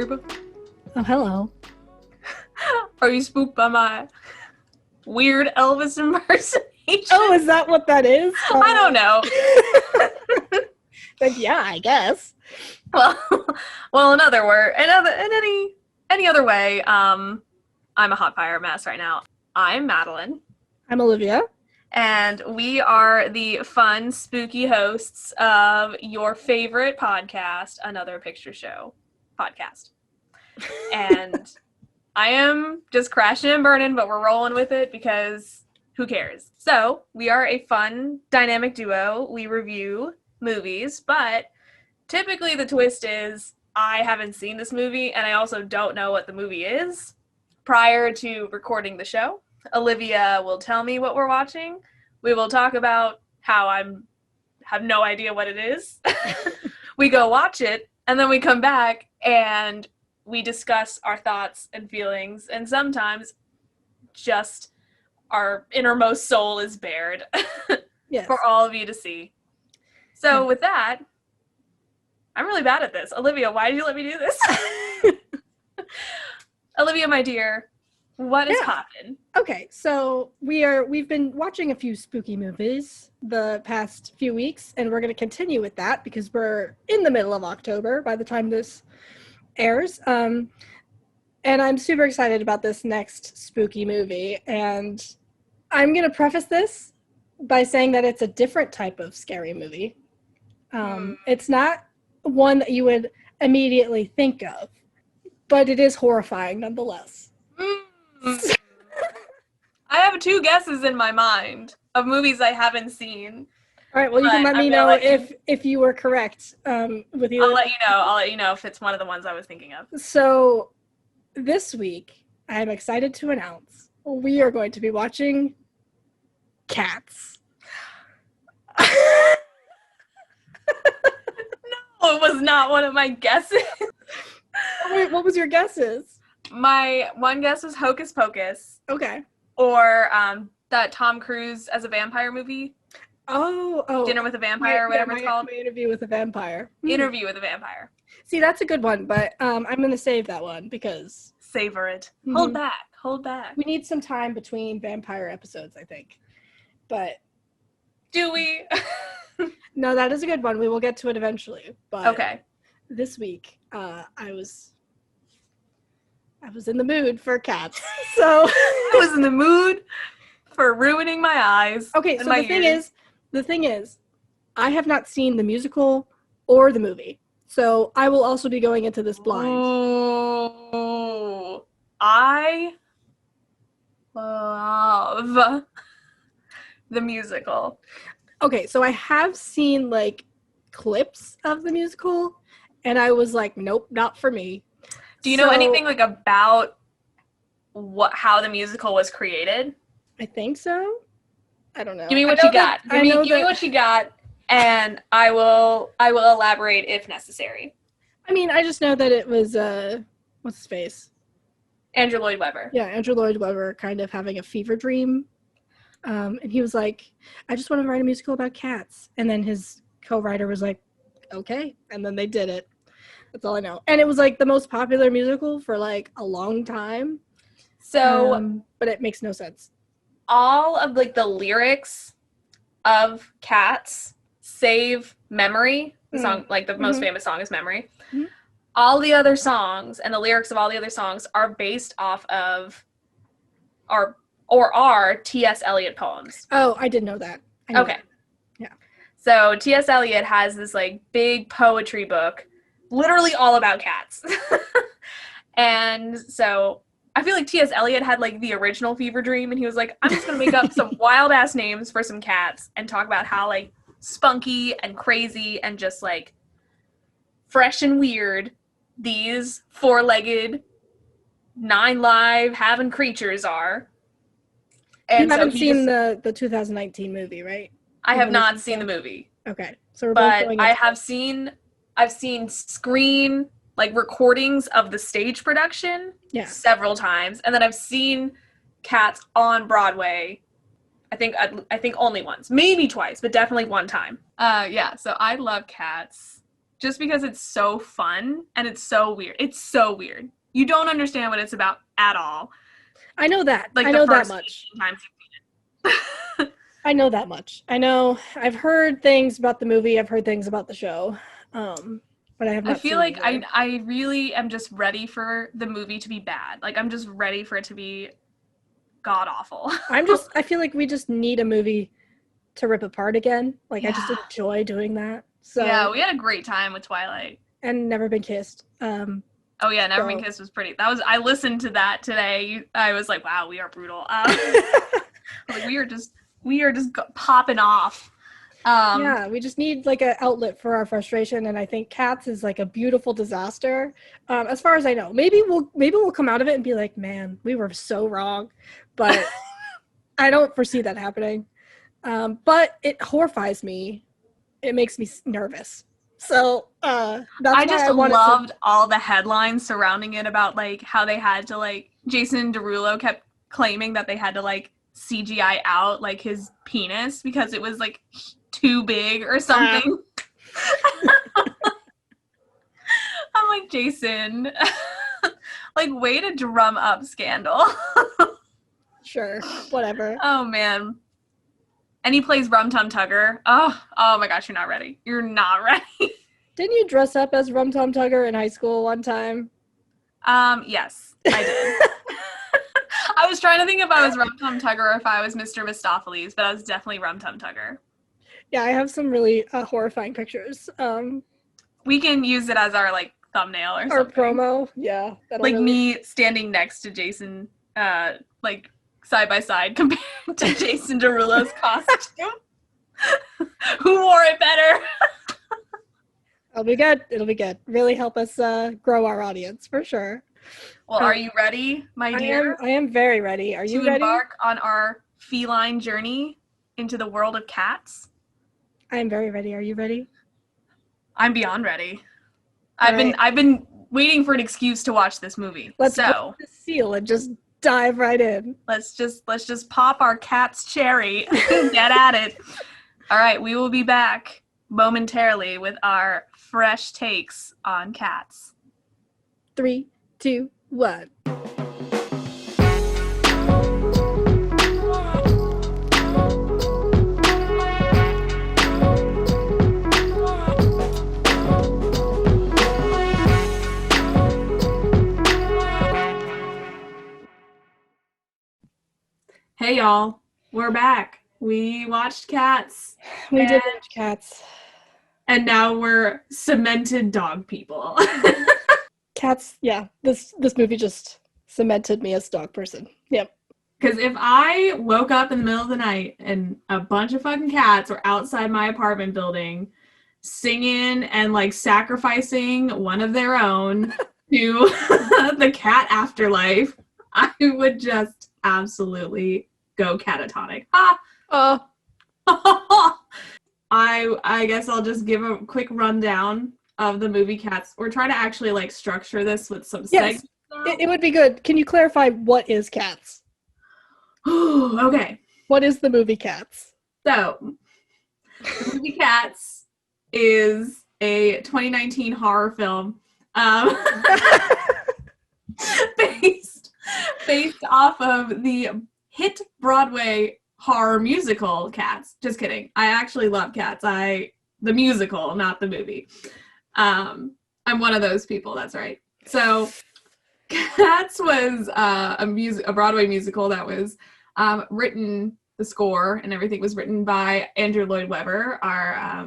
Barb. Oh, hello. Are you spooked by my weird Elvis impersonation? Oh, is that what that is? I don't know. Then yeah, I guess. Well, in other words, in any other way, I'm a hot fire mess right now. I'm Madeline. I'm Olivia. And we are the fun, spooky hosts of your favorite podcast, Another Picture Show podcast. And I am just crashing and burning, but we're rolling with it because who cares? So we are a fun, dynamic duo. We review movies, but typically the twist is I haven't seen this movie, and I also don't know what the movie is. Prior to recording the show, Olivia will tell me what we're watching. We will talk about how I have no idea what it is. We go watch it, and then we come back and we discuss our thoughts and feelings, and sometimes just our innermost soul is bared Yes. for all of you to see. So with that, I'm really bad at this. Olivia, why did you let me do this? Olivia, my dear, what is poppin'? Okay, so we've been watching a few spooky movies the past few weeks, and we're going to continue with that because we're in the middle of October by the time this airs. And I'm super excited about this next spooky movie, and I'm going to preface this by saying that it's a different type of scary movie. It's not one that you would immediately think of, but it is horrifying nonetheless. I have 2 guesses in my mind of movies I haven't seen. All right, well, you can let me know if you were correct with you. I'll let you know if it's one of the ones I was thinking of. So this week, I am excited to announce we are going to be watching Cats. No, it was not one of my guesses. Wait, what was your guesses? My one guess was Hocus Pocus. Okay. Or that Tom Cruise as a vampire movie. Oh. Dinner with a Vampire, or whatever it's called. My Interview with a Vampire. Interview with a Vampire. See, that's a good one, but I'm going to save that one because... Savor it. Mm-hmm. Hold back. We need some time between vampire episodes, I think. But... Do we? No, that is a good one. We will get to it eventually. But okay. This week, I was in the mood for Cats. So I was in the mood for ruining my eyes. Okay, so the thing is, I have not seen the musical or the movie. So I will also be going into this blind. Oh, I love the musical. Okay, so I have seen like clips of the musical, and I was like, nope, not for me. Do you know anything like about how the musical was created? I think so. I don't know. Give me what you got. Give me what you got, and I will elaborate if necessary. I mean, I just know that it was what's his face? Andrew Lloyd Webber. Yeah, Andrew Lloyd Webber kind of having a fever dream. And he was like, I just want to write a musical about cats. And then his co-writer was like, okay. And then they did it. That's all I know. And it was like the most popular musical for like a long time. So, but it makes no sense. All of like the lyrics of Cats, save Memory, the song, like the most famous song is Memory. Mm-hmm. All the other songs and the lyrics of all the other songs are based off of are T.S. Eliot poems. Oh, I didn't know that. Okay. Yeah. So T.S. Eliot has this like big poetry book, literally all about cats. And so I feel like T.S. Eliot had like the original fever dream, and he was like, I'm just going to make up some wild ass names for some cats and talk about how like spunky and crazy and just like fresh and weird these 4-legged, 9-live having creatures are. And you haven't seen the 2019 movie, right? I have not seen the movie. Okay. So I've seen screen like recordings of the stage production several times, and then I've seen Cats on Broadway. I think only once, maybe twice, but definitely one time. So I love Cats. just because it's so fun and it's so weird. It's so weird. You don't understand what it's about at all. I know that. Like I the know that first much. 18 times you've seen it. I know that much. I know I've heard things about the movie. I've heard things about the show. But I have not I feel seen like either. I really am just ready for the movie to be bad. Like I'm just ready for it to be god awful. I feel like we just need a movie to rip apart again. Like I just Yeah. enjoy doing that. So Yeah, we had a great time with Twilight. and Never Been Kissed. Oh yeah, Never Been So- Kissed was pretty. I listened to that today. I was like, wow, we are brutal. Like we are just popping off. Yeah, we just need like an outlet for our frustration, and I think Cats is like a beautiful disaster. As far as I know, maybe we'll come out of it and be like, man, we were so wrong, but I don't foresee that happening. But it horrifies me. It makes me nervous. So that's I why just I wanted loved all the headlines surrounding it about like how they had to like Jason Derulo kept claiming that they had to like CGI out like his penis because it was like too big or something. I'm like, Jason, like way to drum up scandal. Sure, whatever. Oh man. And he plays Rum Tum Tugger. Oh my gosh, you're not ready. You're not ready. Didn't you dress up as Rum Tum Tugger in high school one time? Yes, I did. I was trying to think if I was Rum Tum Tugger or if I was Mr. Mistopheles, but I was definitely Rum Tum Tugger. Yeah, I have some really horrifying pictures. We can use it as our like thumbnail or Our something. promo, yeah. Like me standing next to Jason, like side by side compared to Jason Derulo's costume. Who wore it better? It'll be good. It'll be good. Really help us grow our audience for sure. Well, are you ready, my dear? I am very ready. Are you to ready? embark on our feline journey into the world of cats? I am very ready. Are you ready? I'm beyond ready. All I've been waiting for an excuse to watch this movie. Let's break so the seal and just dive right in. let's just pop our cat's cherry and get at it. All right, we will be back momentarily with our fresh takes on cats. 3, 2, 1. Hey y'all, we're back. We watched Cats, We did watch Cats. and now we're cemented dog people. Cats, yeah. This movie just cemented me as a dog person. Yep. Because if I woke up in the middle of the night and a bunch of fucking cats were outside my apartment building singing and like sacrificing one of their own to the cat afterlife, I would just absolutely go catatonic. Ha! I guess I'll just give a quick rundown of the movie Cats, or try to actually like structure this with some Yes. segments. It would be good. Can you clarify what is Cats? Okay. What is the movie Cats? So, the movie Cats is a 2019 horror film based off of the hit Broadway horror musical Cats. Just kidding. I actually love Cats. The musical, not the movie. I'm one of those people. That's right. So, Cats was a Broadway musical that was written. The score and everything was written by Andrew Lloyd Webber, our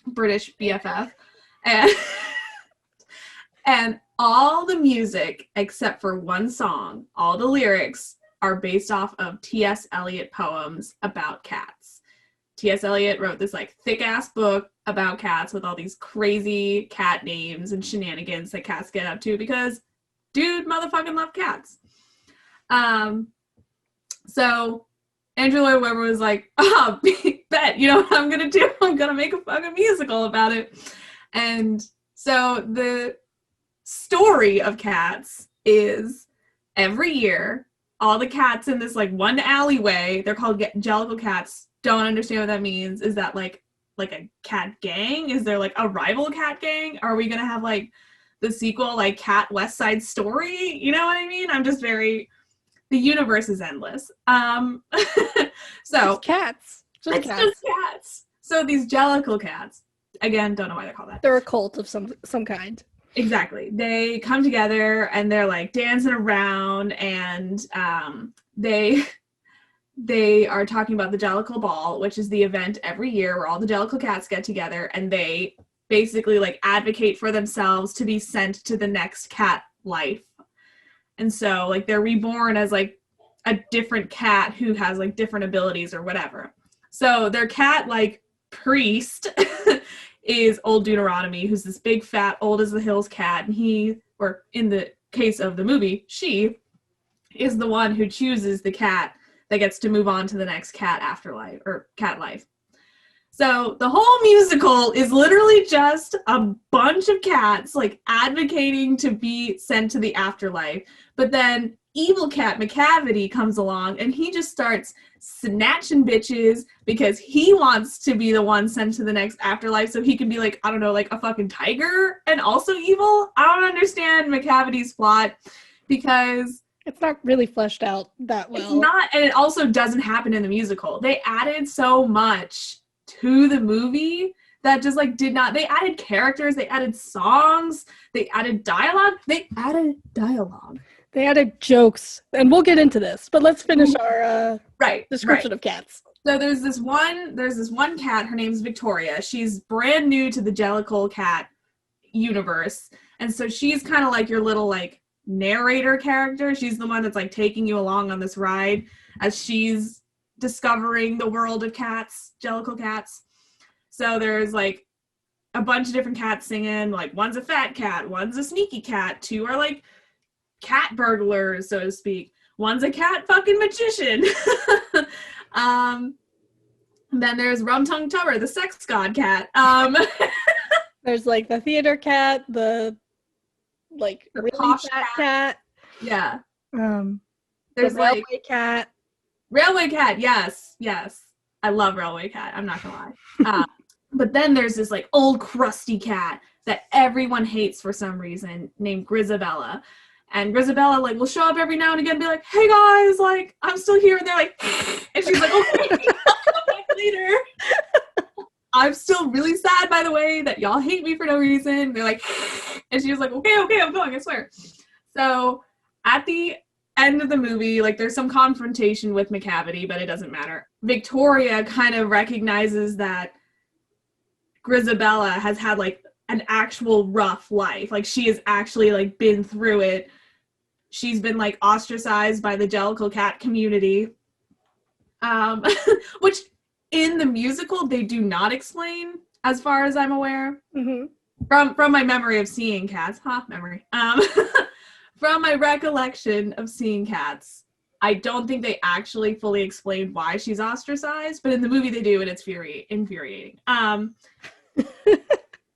British BFF, and all the music except for one song, all the lyrics are based off of T.S. Eliot poems about cats. T.S. Eliot wrote this like thick ass book about cats with all these crazy cat names and shenanigans that cats get up to because dude motherfucking love cats. So Andrew Lloyd Webber was like, bet, you know what I'm gonna do? I'm gonna make a fucking musical about it. And so the story of Cats is every year, all the cats in this like one alleyway, they're called Jellicle cats, don't understand what that means, is that like like a cat gang? Is there like a rival cat gang? Are we gonna have like the sequel like Cat West Side Story? You know what I mean? I'm just very, the universe is endless. So Just cats. Just it's cats. just cats. So these Jellicle cats, again, don't know why they're called that. They're a cult of some kind. Exactly. They come together and they're like dancing around, and they are talking about the Jellicle Ball, which is the event every year where all the Jellicle cats get together and they basically like advocate for themselves to be sent to the next cat life. And so like they're reborn as like a different cat who has like different abilities or whatever. So their cat like priest is Old Deuteronomy, who's this big fat old as the hills cat, and he, or in the case of the movie, she is the one who chooses the cat that gets to move on to the next cat afterlife or cat life. So the whole musical is literally just a bunch of cats like advocating to be sent to the afterlife. But then evil cat Macavity comes along and he just starts snatching bitches because he wants to be the one sent to the next afterlife so he can be like, I don't know, like a fucking tiger and also evil. I don't understand Macavity's plot because it's not really fleshed out that well. It's not, and it also doesn't happen in the musical. They added so much to the movie that just like did not, they added characters, they added songs, they added dialogue. They added jokes, and we'll get into this, but let's finish our description of cats. So there's this one cat, her name's Victoria. She's brand new to the Jellicle cat universe. And so she's kind of like your little like narrator character. She's the one that's like taking you along on this ride as she's discovering the world of cats, Jellicle cats. So there's like a bunch of different cats singing, like one's a fat cat, one's a sneaky cat, two are like cat burglars, so to speak. One's a cat fucking magician. Then there's Rum Tum Tugger, the sex god cat. There's like the theater cat, the like the really fat cat. Yeah. There's the railway cat. Railway cat, yes. I love Railway Cat, I'm not gonna lie. But then there's this like old crusty cat that everyone hates for some reason named Grizabella. And Grizabella like will show up every now and again and be like, hey guys, like I'm still here, and they're like and she's like, okay, I'll come back later. I'm still really sad, by the way, that y'all hate me for no reason. They're like, and she was like, okay, I'm going, I swear. So at the end of the movie, like there's some confrontation with Macavity, but it doesn't matter. Victoria kind of recognizes that Grizabella has had like an actual rough life. Like she has actually like been through it. She's been like ostracized by the Jellicle cat community. Which in the musical they do not explain, as far as I'm aware. Mm-hmm. From my memory of seeing cats. Memory. From my recollection of seeing cats, I don't think they actually fully explain why she's ostracized, but in the movie they do, and it's infuriating.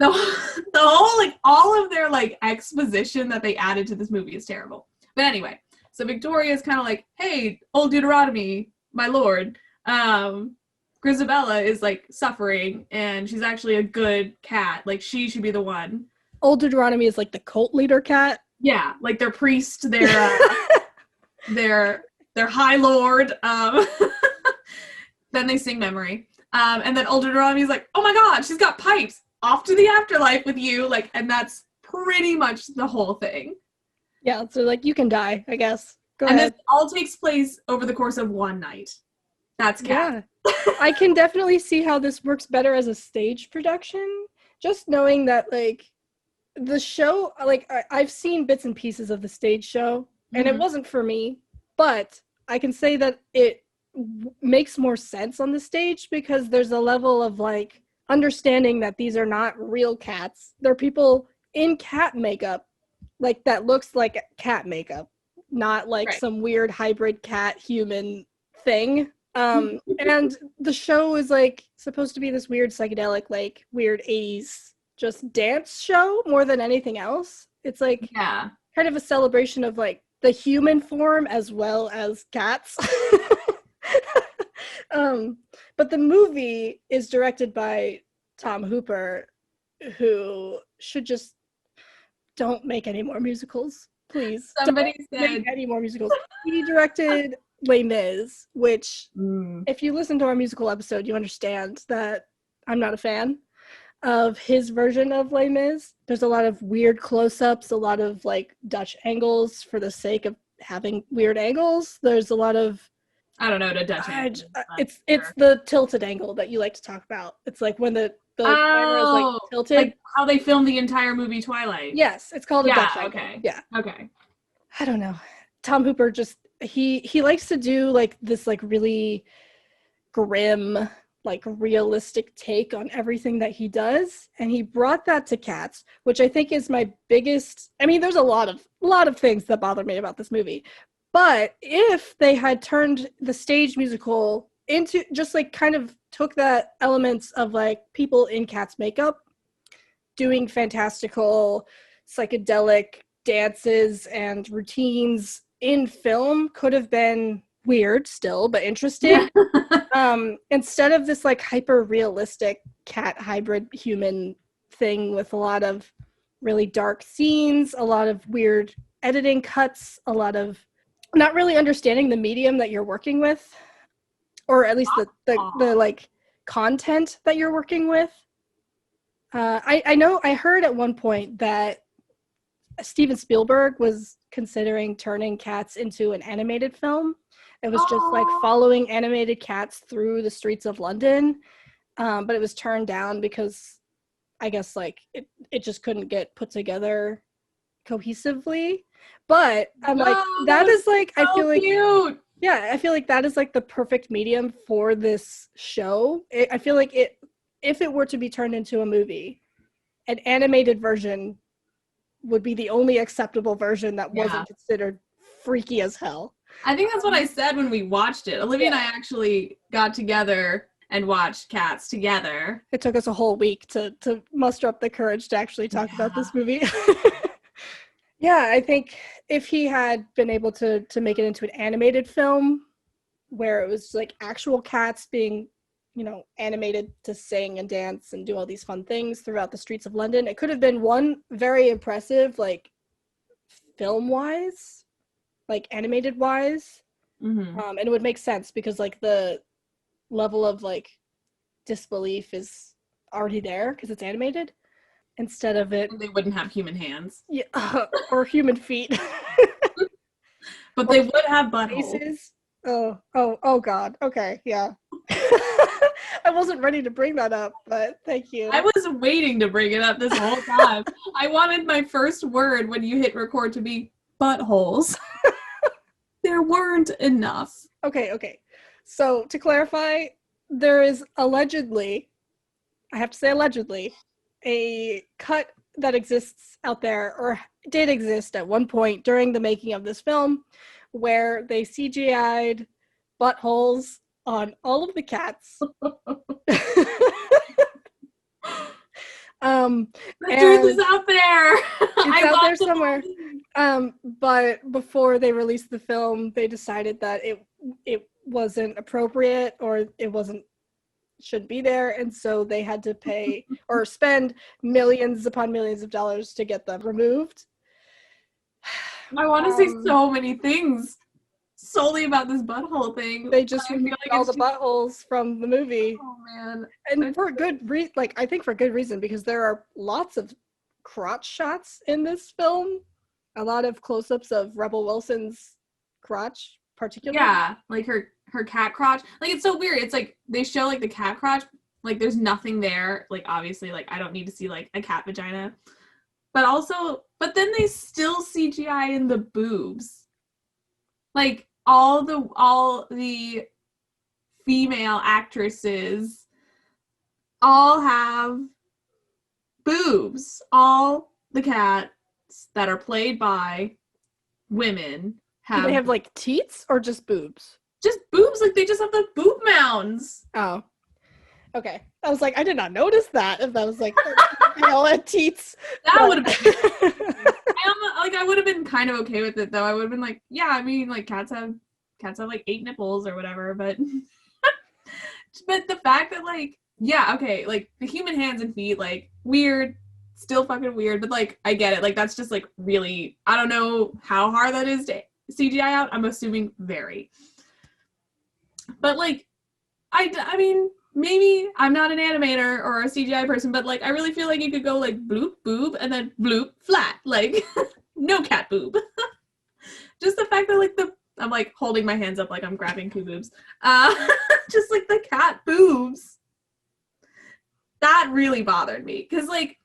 The whole, like, all of their, like, exposition that they added to this movie is terrible. But anyway, so Victoria is kind of like, hey, Old Deuteronomy, my lord, Grizabella is, like, suffering, and she's actually a good cat. Like, she should be the one. Old Deuteronomy is, like, the cult leader cat? Yeah, like, their priest, their high lord. Then they sing Memory. And then Old Deuteronomy is like, oh my god, she's got pipes! Off to the afterlife with you, like, and that's pretty much the whole thing. Yeah, so like you can die, I guess. Go and ahead. This all takes place over the course of one night. That's cat. Yeah. I can definitely see how this works better as a stage production. Just knowing that like the show, like I've seen bits and pieces of the stage show, and it wasn't for me, but I can say that it makes more sense on the stage because there's a level of like understanding that these are not real cats. They're people in cat makeup, like that looks like cat makeup, not like some weird hybrid cat human thing. And the show is like supposed to be this weird psychedelic, like weird 80s just dance show more than anything else. It's like kind of a celebration of like the human form as well as cats. But the movie is directed by Tom Hooper, who should just don't make any more musicals, please. Somebody Don't said make any more musicals. He directed Les Mis, which, if you listen to our musical episode, you understand that I'm not a fan of his version of Les Mis. There's a lot of weird close-ups, a lot of like Dutch angles for the sake of having weird angles. There's a lot of I don't know what a Dutch angle is, it's the tilted angle that you like to talk about. It's like when the camera is like tilted. Like how they filmed the entire movie Twilight. Yes, it's called a Dutch angle. Okay. Yeah. Okay. I don't know. Tom Hooper just he likes to do like this like really grim, like realistic take on everything that he does, and he brought that to Cats, which I think is my biggest. I mean, there's a lot of things that bother me about this movie, but if they had turned the stage musical into just like kind of took that elements of like people in Cats makeup doing fantastical psychedelic dances and routines in film, could have been weird still, but interesting. Instead of this like hyper realistic cat hybrid human thing with a lot of really dark scenes, a lot of weird editing cuts, a lot of not really understanding the medium that you're working with, or at least the like content that you're working with. I know I heard at one point that Steven Spielberg was considering turning Cats into an animated film. It was just like following animated cats through the streets of London, but it was turned down because I guess like it just couldn't get put together cohesively. But I'm like, that is like, I feel like cute. Yeah, I feel like that is like the perfect medium for this show. I feel like if it were to be turned into a movie, an animated version would be the only acceptable version that wasn't considered freaky as hell. I think that's what I said when we watched it. Olivia and I actually got together and watched Cats together. It took us a whole week to muster up the courage to actually talk about this movie. Yeah, I think if he had been able to make it into an animated film where it was like actual cats being, you know, animated to sing and dance and do all these fun things throughout the streets of London, it could have been one very impressive, like film-wise, like animated-wise, and it would make sense because like the level of like disbelief is already there because it's animated. Instead of it, and they wouldn't have human hands, or human feet, but they would have buttholes. Oh God. Okay, yeah. I wasn't ready to bring that up, but thank you. I was waiting to bring it up this whole time. I wanted my first word when you hit record to be buttholes. There weren't enough. Okay. So to clarify, there is allegedly, I have to say allegedly, a cut that exists out there, or did exist at one point during the making of this film, where they CGI'd buttholes on all of the cats. The truth is out there. It's out there somewhere. But before they released the film, they decided that it wasn't appropriate, or it shouldn't be there, and so they had to pay or spend millions upon millions of dollars to get them removed. I want to say so many things solely about this butthole thing. They just removed all the buttholes from the movie. Oh man, and for good reason. Like, I think for good reason, because there are lots of crotch shots in this film. A lot of close-ups of Rebel Wilson's crotch, particularly. Yeah, like her cat crotch. Like, it's so weird. It's like they show like the cat crotch, like there's nothing there. Like, obviously, like I don't need to see like a cat vagina. But then they still CGI in the boobs. Like all the female actresses all have boobs. All the cats that are played by women have. Do they have like teats or just boobs? Just boobs, like they just have the boob mounds. Oh. Okay. I was like, I did not notice that. If that was like, they all had teats. That would have been. I would have been kind of okay with it though. I would have been like, yeah, I mean, like cats have like 8 nipples or whatever, but but the fact that like yeah, okay, like the human hands and feet, like weird, still fucking weird, but like I get it. Like that's just like really, I don't know how hard that is to CGI out. I'm assuming very. But like I mean, maybe I'm not an animator or a CGI person, but like I really feel like you could go like bloop boob and then bloop flat, like no cat boob. Just the fact that like I'm like holding my hands up like I'm grabbing two boobs. Just like the cat boobs. That really bothered me because like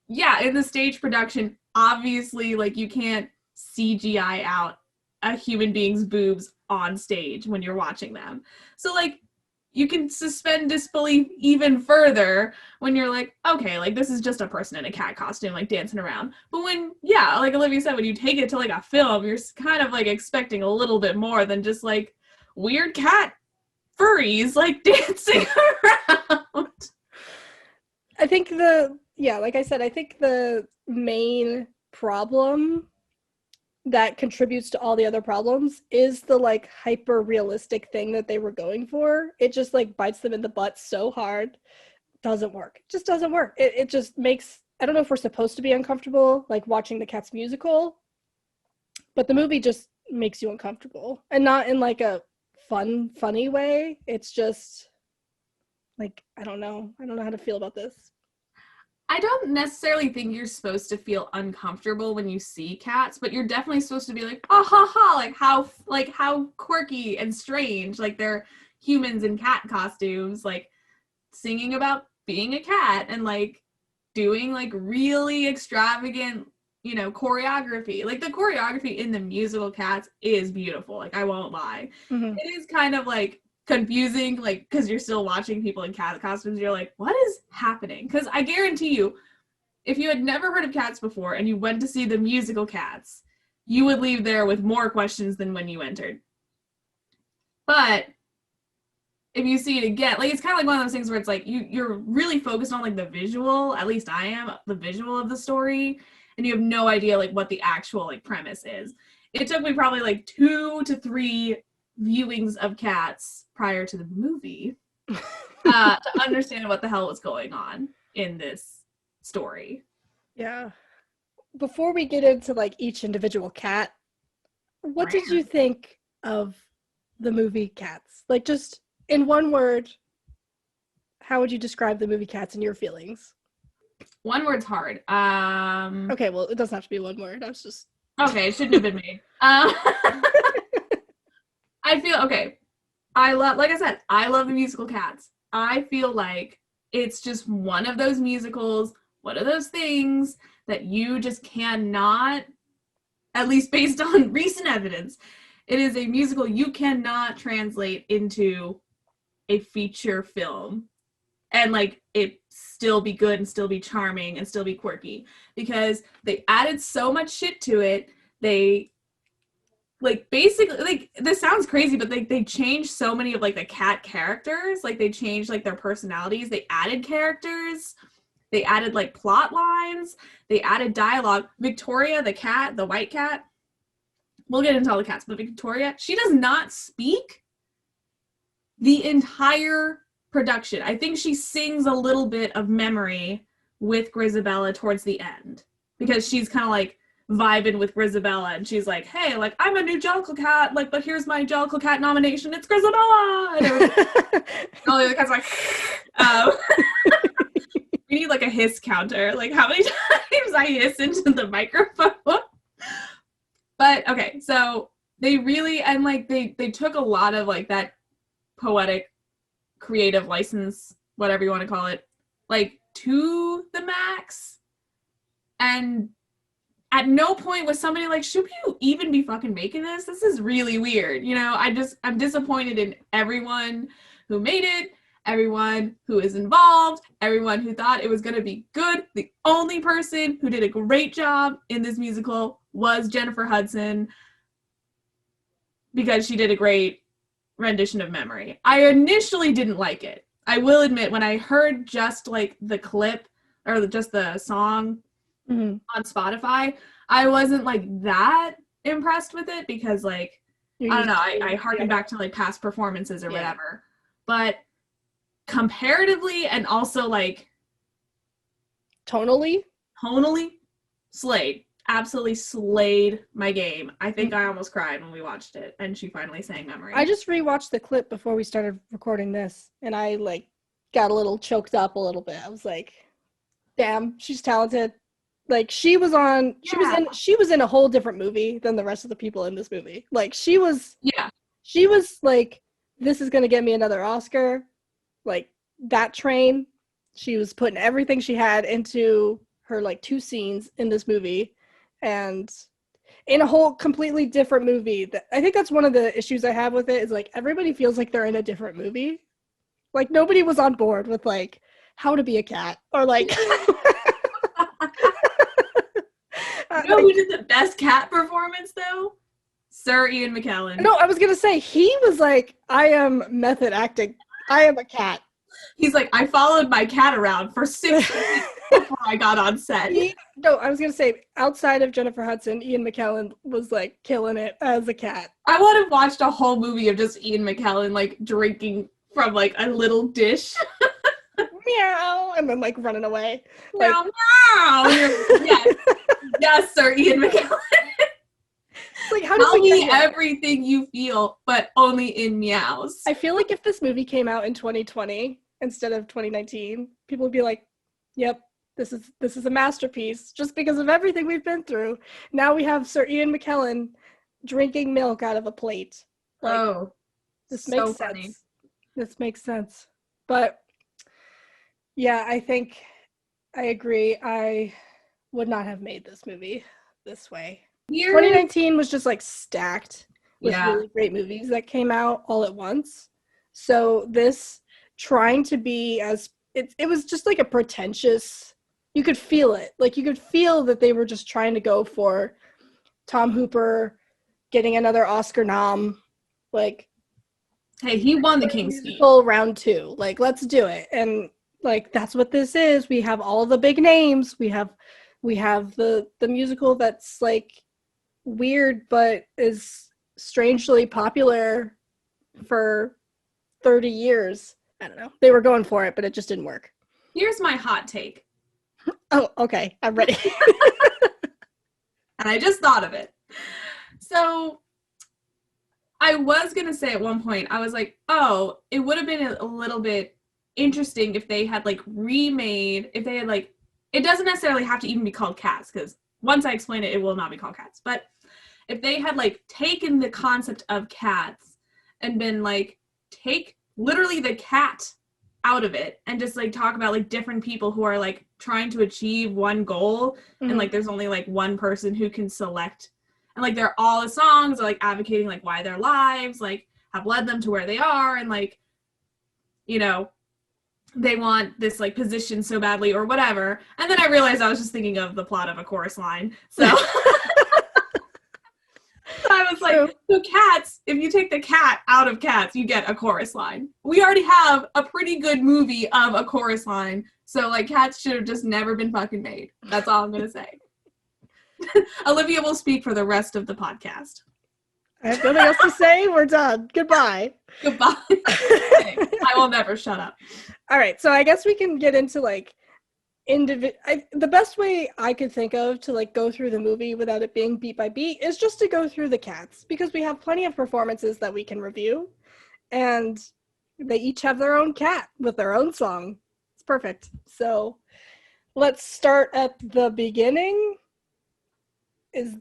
yeah, in the stage production, obviously like you can't CGI out a human being's boobs on stage when you're watching them. So like you can suspend disbelief even further when you're like, okay, like this is just a person in a cat costume like dancing around. But when, yeah, like Olivia said, when you take it to like a film, you're kind of like expecting a little bit more than just like weird cat furries like dancing around. I think like I said, I think the main problem that contributes to all the other problems is the like hyper realistic thing that they were going for. It just like bites them in the butt so hard. Doesn't work. It just doesn't work. It just makes, I don't know if we're supposed to be uncomfortable like watching the Cats musical, but the movie just makes you uncomfortable, and not in like a funny way. It's just like, I don't know how to feel about this. I don't necessarily think you're supposed to feel uncomfortable when you see cats, but you're definitely supposed to be like, oh ha ha, like how quirky and strange, like they're humans in cat costumes, like singing about being a cat and like doing like really extravagant, you know, choreography. Like the choreography in the musical Cats is beautiful, like I won't lie. Mm-hmm. It is kind of like confusing, like because you're still watching people in cat costumes, you're like, what is happening? Because I guarantee you, if you had never heard of Cats before and you went to see the musical Cats, you would leave there with more questions than when you entered. But if you see it again, like it's kind of like one of those things where it's like you're really focused on like the visual, at least I am, the visual of the story, and you have no idea like what the actual like premise is. It took me probably like 2 to 3 viewings of Cats prior to the movie to understand what the hell was going on in this story. Yeah. Before we get into like each individual cat, what did you think of the movie Cats? Like just in one word, how would you describe the movie Cats in your feelings? One word's hard. Okay, well, it doesn't have to be one word. I was just... Okay, it shouldn't have been made. I feel, okay, like I said, I love the musical Cats. I feel like it's just one of those musicals, one of those things that you just cannot, at least based on recent evidence, it is a musical you cannot translate into a feature film and like it still be good and still be charming and still be quirky, because they added so much shit to it. They like basically, like this sounds crazy, but like they changed so many of like the cat characters. Like they changed like their personalities, they added characters, they added like plot lines, they added dialogue. Victoria the cat, the white cat, we'll get into all the cats, but Victoria, she does not speak the entire production. I think she sings a little bit of Memory with Grizabella towards the end, because she's kind of like vibing with Grizabella, and she's like, hey, like I'm a new Jellicle Cat, like, but here's my Jellicle Cat nomination, it's Grizabella. And all the other cats like, we need like a hiss counter, like how many times I hiss into the microphone. But okay, so they really, and like they took a lot of like that poetic creative license, whatever you want to call it, like to the max. And at no point was somebody like, should you even be fucking making this? This is really weird. You know, I'm disappointed in everyone who made it, everyone who is involved, everyone who thought it was going to be good. The only person who did a great job in this musical was Jennifer Hudson, because she did a great rendition of Memory. I initially didn't like it. I will admit, when I heard just like the clip or just the song on Spotify, I wasn't like that impressed with it, because like, I don't know, I harken back to like past performances or whatever. But comparatively and also like tonally. Slayed. Absolutely slayed my game. I think I almost cried when we watched it and she finally sang Memory. I just rewatched the clip before we started recording this, and I like got a little choked up a little bit. I was like, damn, she's talented. Like she was in a whole different movie than the rest of the people in this movie. Like she was like, this is gonna get me another Oscar. Like that train. She was putting everything she had into her like 2 scenes in this movie, and in a whole completely different movie. I think that's one of the issues I have with it, is like everybody feels like they're in a different movie. Like nobody was on board with like How to Be a Cat or like you know who did the best cat performance though? Sir Ian McKellen. No, I was gonna say he was like, I am method acting. I am a cat. He's like, I followed my cat around for 6 weeks before I got on set. I was gonna say, outside of Jennifer Hudson, Ian McKellen was like killing it as a cat. I would have watched a whole movie of just Ian McKellen like drinking from like a little dish. Meow, and then like running away. Meow, meow. Yes, Sir Ian McKellen. Like, how tell me everything you feel, but only in meows. I feel like if this movie came out in 2020 instead of 2019, people would be like, yep, this is a masterpiece just because of everything we've been through. Now we have Sir Ian McKellen drinking milk out of a plate. Like, this makes sense. Funny. This makes sense. But yeah, I think I agree. I would not have made this movie this way. 2019 was just like stacked with really great movies that came out all at once. So this trying to be it was just like a pretentious, you could feel it. Like you could feel that they were just trying to go for Tom Hooper getting another Oscar nom. Like, hey, he won the King's Speech. Round 2. Like, let's do it. And like, that's what this is. We have all the big names. We have the musical that's like weird but is strangely popular for 30 years. I don't know. They were going for it, but it just didn't work. Here's my hot take. Oh, okay. I'm ready. And I just thought of it. So I was going to say at one point, I was like, oh, it would have been a little bit interesting if they had like remade, if they had like, it doesn't necessarily have to even be called Cats, because once I explain it, it will not be called Cats. But if they had like taken the concept of Cats and been like, take literally the cat out of it and just like talk about like different people who are like trying to achieve one goal, and like there's only like one person who can select, and like they're all the songs are like advocating like why their lives like have led them to where they are, and like, you know, they want this like position so badly or whatever. And then I realized I was just thinking of the plot of A Chorus Line. So I was like, so Cats, if you take the cat out of Cats, you get A Chorus Line. We already have a pretty good movie of A Chorus Line. So like Cats should have just never been fucking made. That's all I'm going to say. Olivia will speak for the rest of the podcast. I have nothing else to say. We're done. Goodbye. Goodbye. I will never shut up. All right. So I guess we can get into like the best way I could think of to like go through the movie without it being beat by beat is just to go through the cats, because we have plenty of performances that we can review, and they each have their own cat with their own song. It's perfect. So let's start at the beginning. Is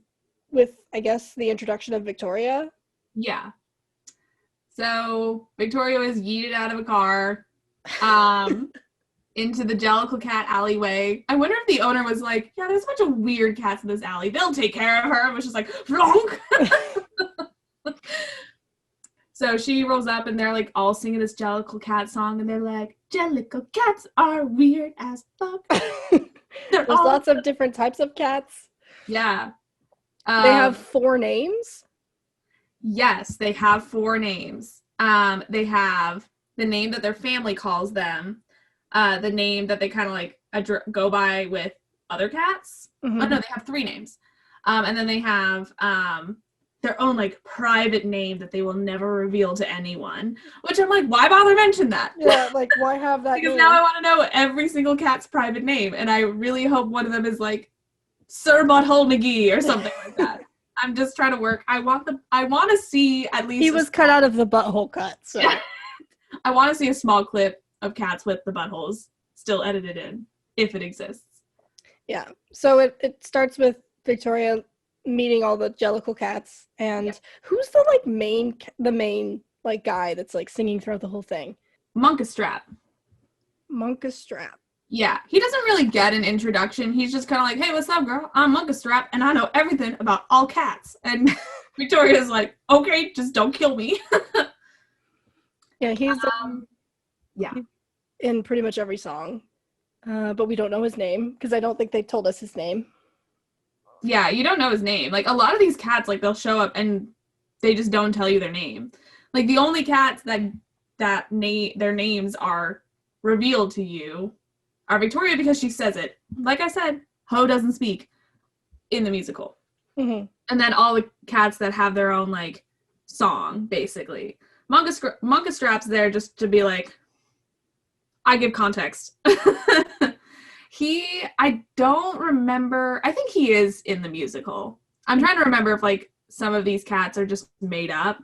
with, I guess, the introduction of Victoria. Yeah. So Victoria was yeeted out of a car into the Jellicle Cat alleyway. I wonder if the owner was like, yeah, there's a bunch of weird cats in this alley. They'll take care of her. It was just like, flonk. So she rolls up and they're like all singing this Jellicle Cat song, and they're like, Jellicle cats are weird as fuck. There's lots of different types of cats. Yeah. They have 4 names? Yes, they have 4 names. They have the name that their family calls them, the name that they kind of like go by with other cats. Mm-hmm. Oh, no, they have 3 names. And then they have their own like private name that they will never reveal to anyone. Which I'm like, why bother mention that? Yeah, like why have that Because name? now I want to know every single cat's private name, and I really hope one of them is like Sir Butthole McGee or something like that. I'm just trying to work. I want to see at least. He was cut out of the butthole cut, so I want to see a small clip of cats with the buttholes still edited in, if it exists. Yeah. So it starts with Victoria meeting all the Jellicle cats, and who's the main like guy that's like singing throughout the whole thing? Munkustrap. Munkustrap. Yeah, he doesn't really get an introduction. He's just kind of like, hey, what's up, girl? I'm Munkustrap, and I know everything about all cats. And Victoria's like, okay, just don't kill me. Yeah, he's yeah, in pretty much every song, but we don't know his name because I don't think they told us his name. Yeah, you don't know his name. Like, a lot of these cats, like, they'll show up and they just don't tell you their name. Like, the only cats that their names are revealed to you are Victoria because she says it. Like I said, Ho doesn't speak in the musical. Mm-hmm. And then all the cats that have their own, like, song, basically. Munkustrap's there just to be like, I give context. I don't remember. I think he is in the musical. I'm trying to remember if, like, some of these cats are just made up.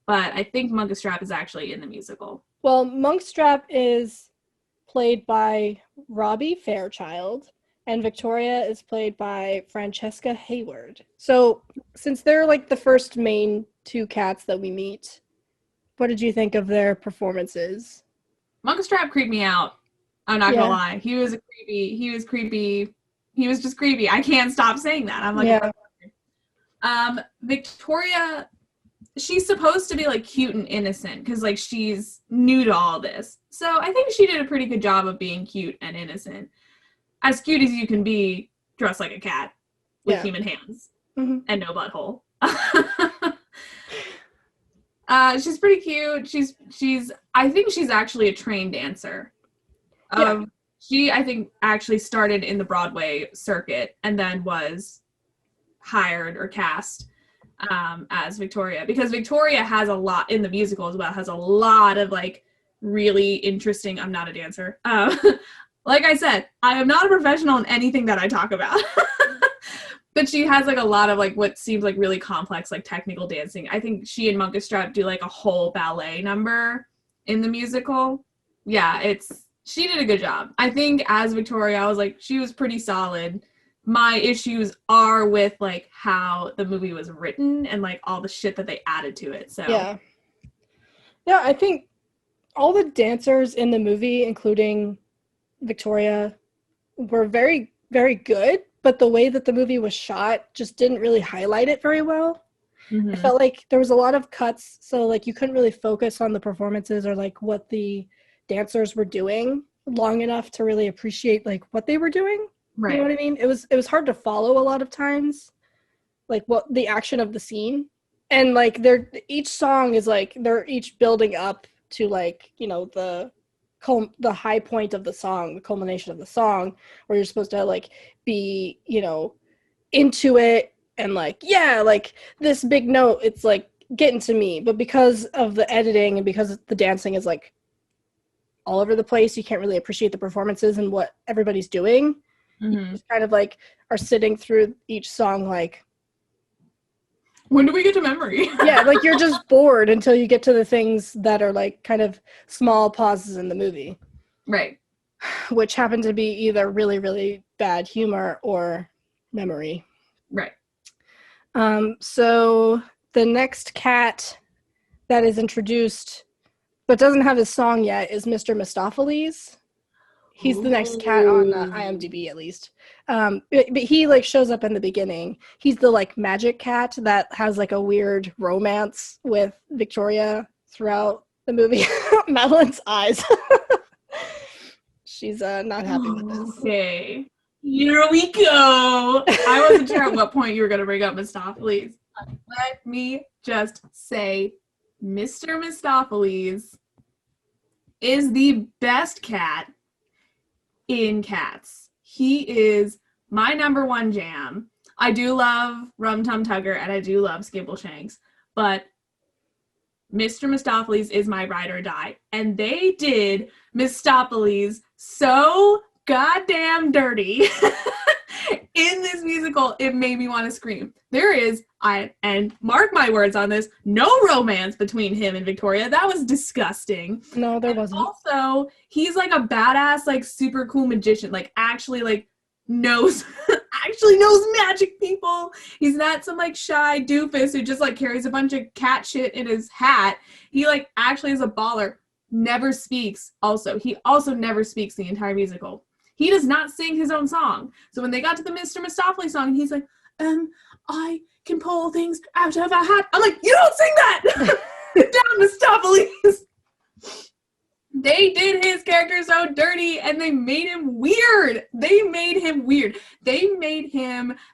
But I think Munkustrap is actually in the musical. Well, Munkustrap is played by Robbie Fairchild, and Victoria is played by Francesca Hayward. So, since they're, like, the first main two cats that we meet, what did you think of their performances? Munkustrap creeped me out. I'm not gonna lie. He was creepy. He was just creepy. I can't stop saying that. I'm like, Victoria, she's supposed to be like cute and innocent because like she's new to all this. So I think she did a pretty good job of being cute and innocent. As cute as you can be dressed like a cat with human hands and no butthole. She's pretty cute. I think she's actually a trained dancer. She, I think, actually started in the Broadway circuit and then was hired or cast as Victoria, because Victoria has a lot in the musical as well, has a lot of like really interesting, I'm not a dancer. Like I said, I am not a professional in anything that I talk about. But she has like a lot of like what seems like really complex like technical dancing. I think she and Munkustrap do like a whole ballet number in the musical. Yeah, she did a good job. I think as Victoria, I was like, she was pretty solid. My issues are with like how the movie was written and like all the shit that they added to it. So yeah, I think all the dancers in the movie, including Victoria, were very, very good. But the way that the movie was shot just didn't really highlight it very well. Mm-hmm. I felt like there was a lot of cuts, so like you couldn't really focus on the performances or like what the dancers were doing long enough to really appreciate like what they were doing. Right. You know what I mean? It was hard to follow a lot of times, like what the action of the scene. And like each song is like they're each building up to like, you know, the high point of the song, the culmination of the song, where you're supposed to like be, you know, into it and like, yeah, like this big note, it's like getting to me. But because of the editing and because the dancing is like all over the place, you can't really appreciate the performances and what everybody's doing. You just kind of like are sitting through each song like, when do we get to memory? Yeah, like you're just bored until you get to the things that are like kind of small pauses in the movie. Right. Which happen to be either really, really bad humor or memory. Right. So the next cat that is introduced but doesn't have his song yet is Mr. Mistopheles. He's the next cat on IMDb, at least. But he like shows up in the beginning. He's the like magic cat that has like a weird romance with Victoria throughout the movie. Madeline's eyes. She's not happy with this. Okay, here we go. I wasn't sure at what point you were going to bring up Mistopheles. Let me just say, Mr. Mistopheles is the best cat in Cats. He is my number one jam. I do love Rum Tum Tugger and I do love Skimbleshanks, but Mr. Mistopheles is my ride or die. And they did Mistopheles so goddamn dirty in this musical, it made me want to scream. There is, and mark my words on this, no romance between him and Victoria. That was disgusting. No, there wasn't. Also, he's like a badass, like super cool magician, like actually like knows magic, people. He's not some like shy doofus who just like carries a bunch of cat shit in his hat. He like actually is a baller. Never speaks. He also never speaks the entire musical. He does not sing his own song. So when they got to the Mr. Mistopheles song, he's like, I can pull things out of a hat. I'm like, you don't sing that! Down, Mistopheles! They did his character so dirty, and they made him weird. They made him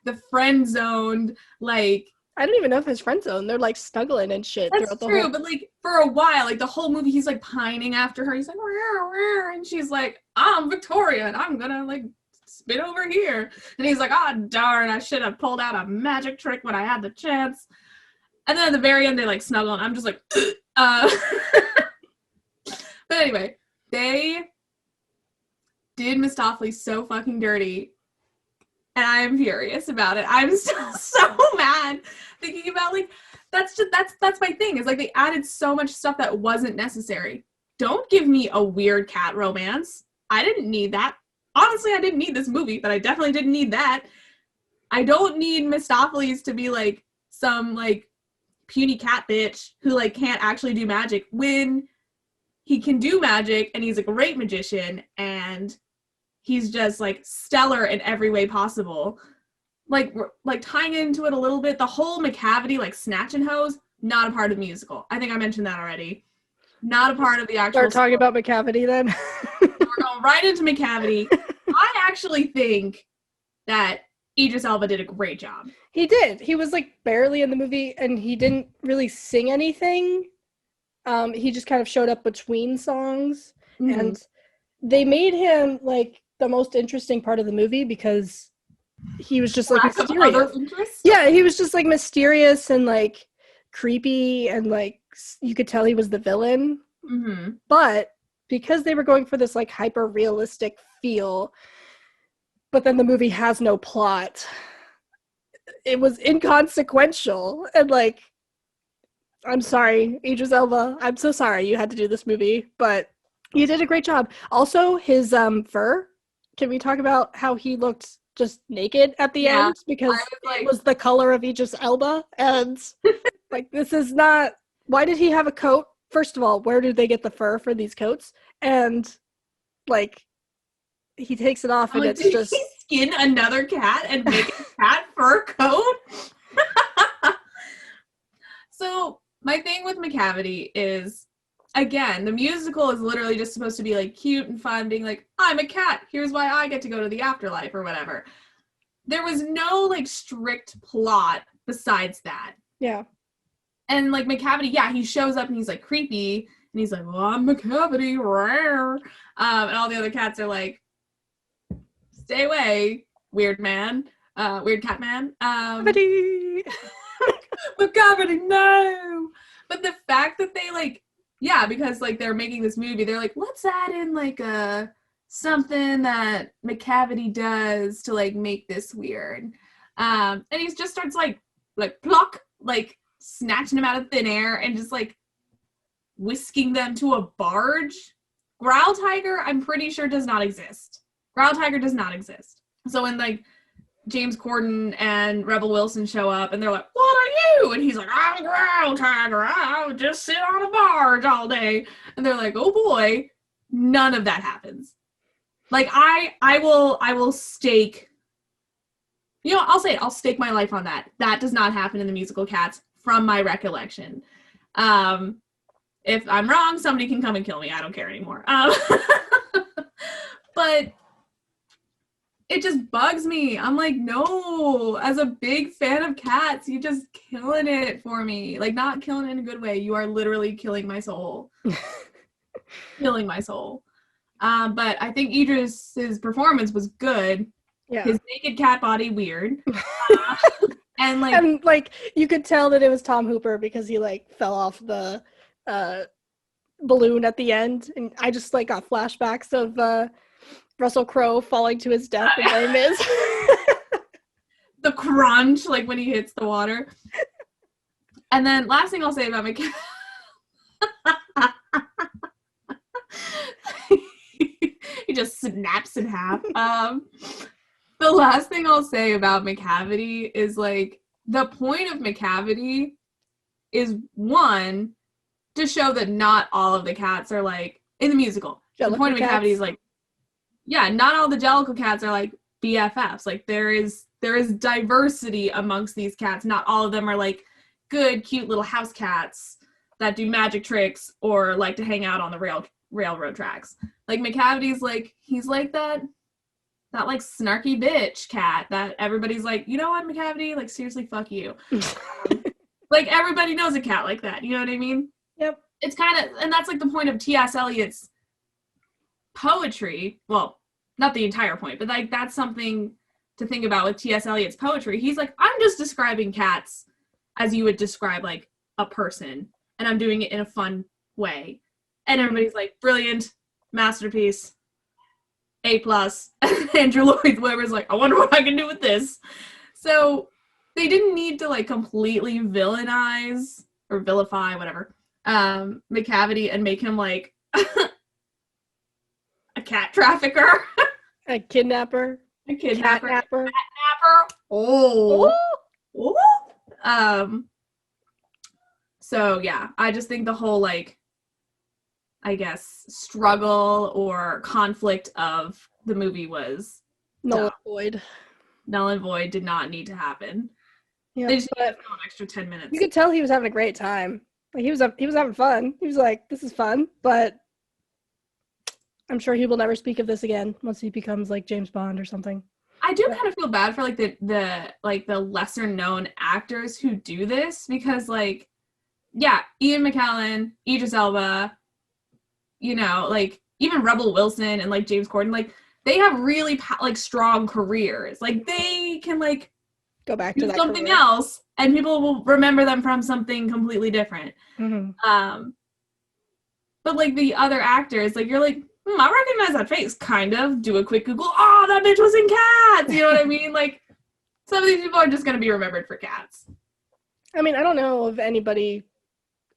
the friend-zoned, like... I don't even know if his friend zone. They're like snuggling and shit. That's true, but like for a while, like the whole movie, he's like pining after her. He's like, rah, rah, and she's like, I'm Victoria, and I'm gonna like spit over here. And he's like, oh darn, I should have pulled out a magic trick when I had the chance. And then at the very end, they like snuggle, and I'm just like, But anyway, they did Mistopheles so fucking dirty. And I am furious about it. I'm still so mad thinking about like that's my thing. Is like they added so much stuff that wasn't necessary. Don't give me a weird cat romance. I didn't need that. Honestly, I didn't need this movie, but I definitely didn't need that. I don't need Mistopheles to be like some like puny cat bitch who like can't actually do magic when he can do magic and he's a great magician and he's just like stellar in every way possible. Like tying into it a little bit, the whole Macavity like snatch and hose, not a part of the musical. I think I mentioned that already. Not a part of the actual. Start talking about Macavity then. We're going right into Macavity. I actually think that Idris Elba did a great job. He did. He was like barely in the movie, and he didn't really sing anything. He just kind of showed up between songs, and they made him like the most interesting part of the movie because he was just like mysterious. Yeah, he was just like mysterious and like creepy, and like you could tell he was the villain. Mm-hmm. But because they were going for this like hyper realistic feel, but then the movie has no plot, it was inconsequential. And like, I'm sorry, Idris Elba, I'm so sorry you had to do this movie, but you did a great job. Also, his fur. Can we talk about how he looked just naked at the end? Because it was the color of Idris Elba. And like, this is not... Why did he have a coat? First of all, where did they get the fur for these coats? And like, he takes it off and it's did just... he skin another cat and make a cat fur coat? So my thing with Macavity is, again, the musical is literally just supposed to be like cute and fun, being like, I'm a cat, here's why I get to go to the afterlife or whatever. There was no like strict plot besides that. Yeah. And like Macavity, yeah, he shows up and he's like creepy and he's like, well, I'm Macavity, rare. And all the other cats are like, stay away, weird man, weird cat man. Macavity, no. But the fact that they like, yeah, because like they're making this movie, they're like, let's add in like something that Macavity does to like make this weird. And he just starts like pluck, like snatching them out of thin air and just like whisking them to a barge. Growl Tiger, I'm pretty sure does not exist. Growl Tiger does not exist. So when like James Corden and Rebel Wilson show up and they're like, what are you? And he's like, I'm Growl Tiger, I'll just sit on a barge all day. And they're like, oh boy, none of that happens. Like I will stake, you know, I'll say it, I'll stake my life on that. That does not happen in the musical Cats from my recollection. If I'm wrong, somebody can come and kill me. I don't care anymore. But it just bugs me. I'm like, no, as a big fan of Cats, you just killing it for me. Like, not killing it in a good way. You are literally killing my soul. Killing my soul. But I think Idris's performance was good. Yeah. His naked cat body weird. And like, And like you could tell that it was Tom Hooper because he like fell off the balloon at the end, and I just like got flashbacks of Russell Crowe falling to his death in Les Mis. the crunch, like when he hits the water. And then last thing I'll say about McCavity. He just snaps in half. The last thing I'll say about Macavity is like the point of Macavity is one to show that not all of the cats are like in the musical. Jellicle the point of cats. Macavity is like, yeah, not all the Jellicle cats are like BFFs. Like there is diversity amongst these cats. Not all of them are like good, cute little house cats that do magic tricks or like to hang out on the railroad tracks. Like Macavity's like, he's like that like snarky bitch cat that everybody's like, you know what, Macavity? Like seriously, fuck you. Like everybody knows a cat like that. You know what I mean? Yep. It's kind of, and that's like the point of T.S. Eliot's poetry. Well, not the entire point, but like that's something to think about with T.S. Eliot's poetry. He's like, I'm just describing cats as you would describe like a person, and I'm doing it in a fun way. And everybody's like, brilliant, masterpiece, A+. Andrew Lloyd Webber's like, I wonder what I can do with this. So they didn't need to like completely villainize or vilify, whatever, Macavity and make him like a cat trafficker. A kidnapper. A kidnapper. Catnapper. Oh. So yeah, I just think the whole like, I guess, struggle or conflict of the movie was Null and void. Null and void, did not need to happen. Yeah, They just but needed to go an extra 10 minutes. you could tell he was having a great time. Like he was having fun. He was like, this is fun, but I'm sure he will never speak of this again once he becomes like James Bond or something. I do kind of feel bad for like the lesser known actors who do this, because like, yeah, Ian McKellen, Idris Elba, you know, like even Rebel Wilson and like James Corden, like they have really like strong careers. Like they can like Go back do to that something career. else and people will remember them from something completely different. Mm-hmm. But like the other actors, like you're like, I recognize that face, kind of. Do a quick Google. Oh, that bitch was in Cats. You know what I mean? Like some of these people are just gonna be remembered for Cats. I mean, I don't know of anybody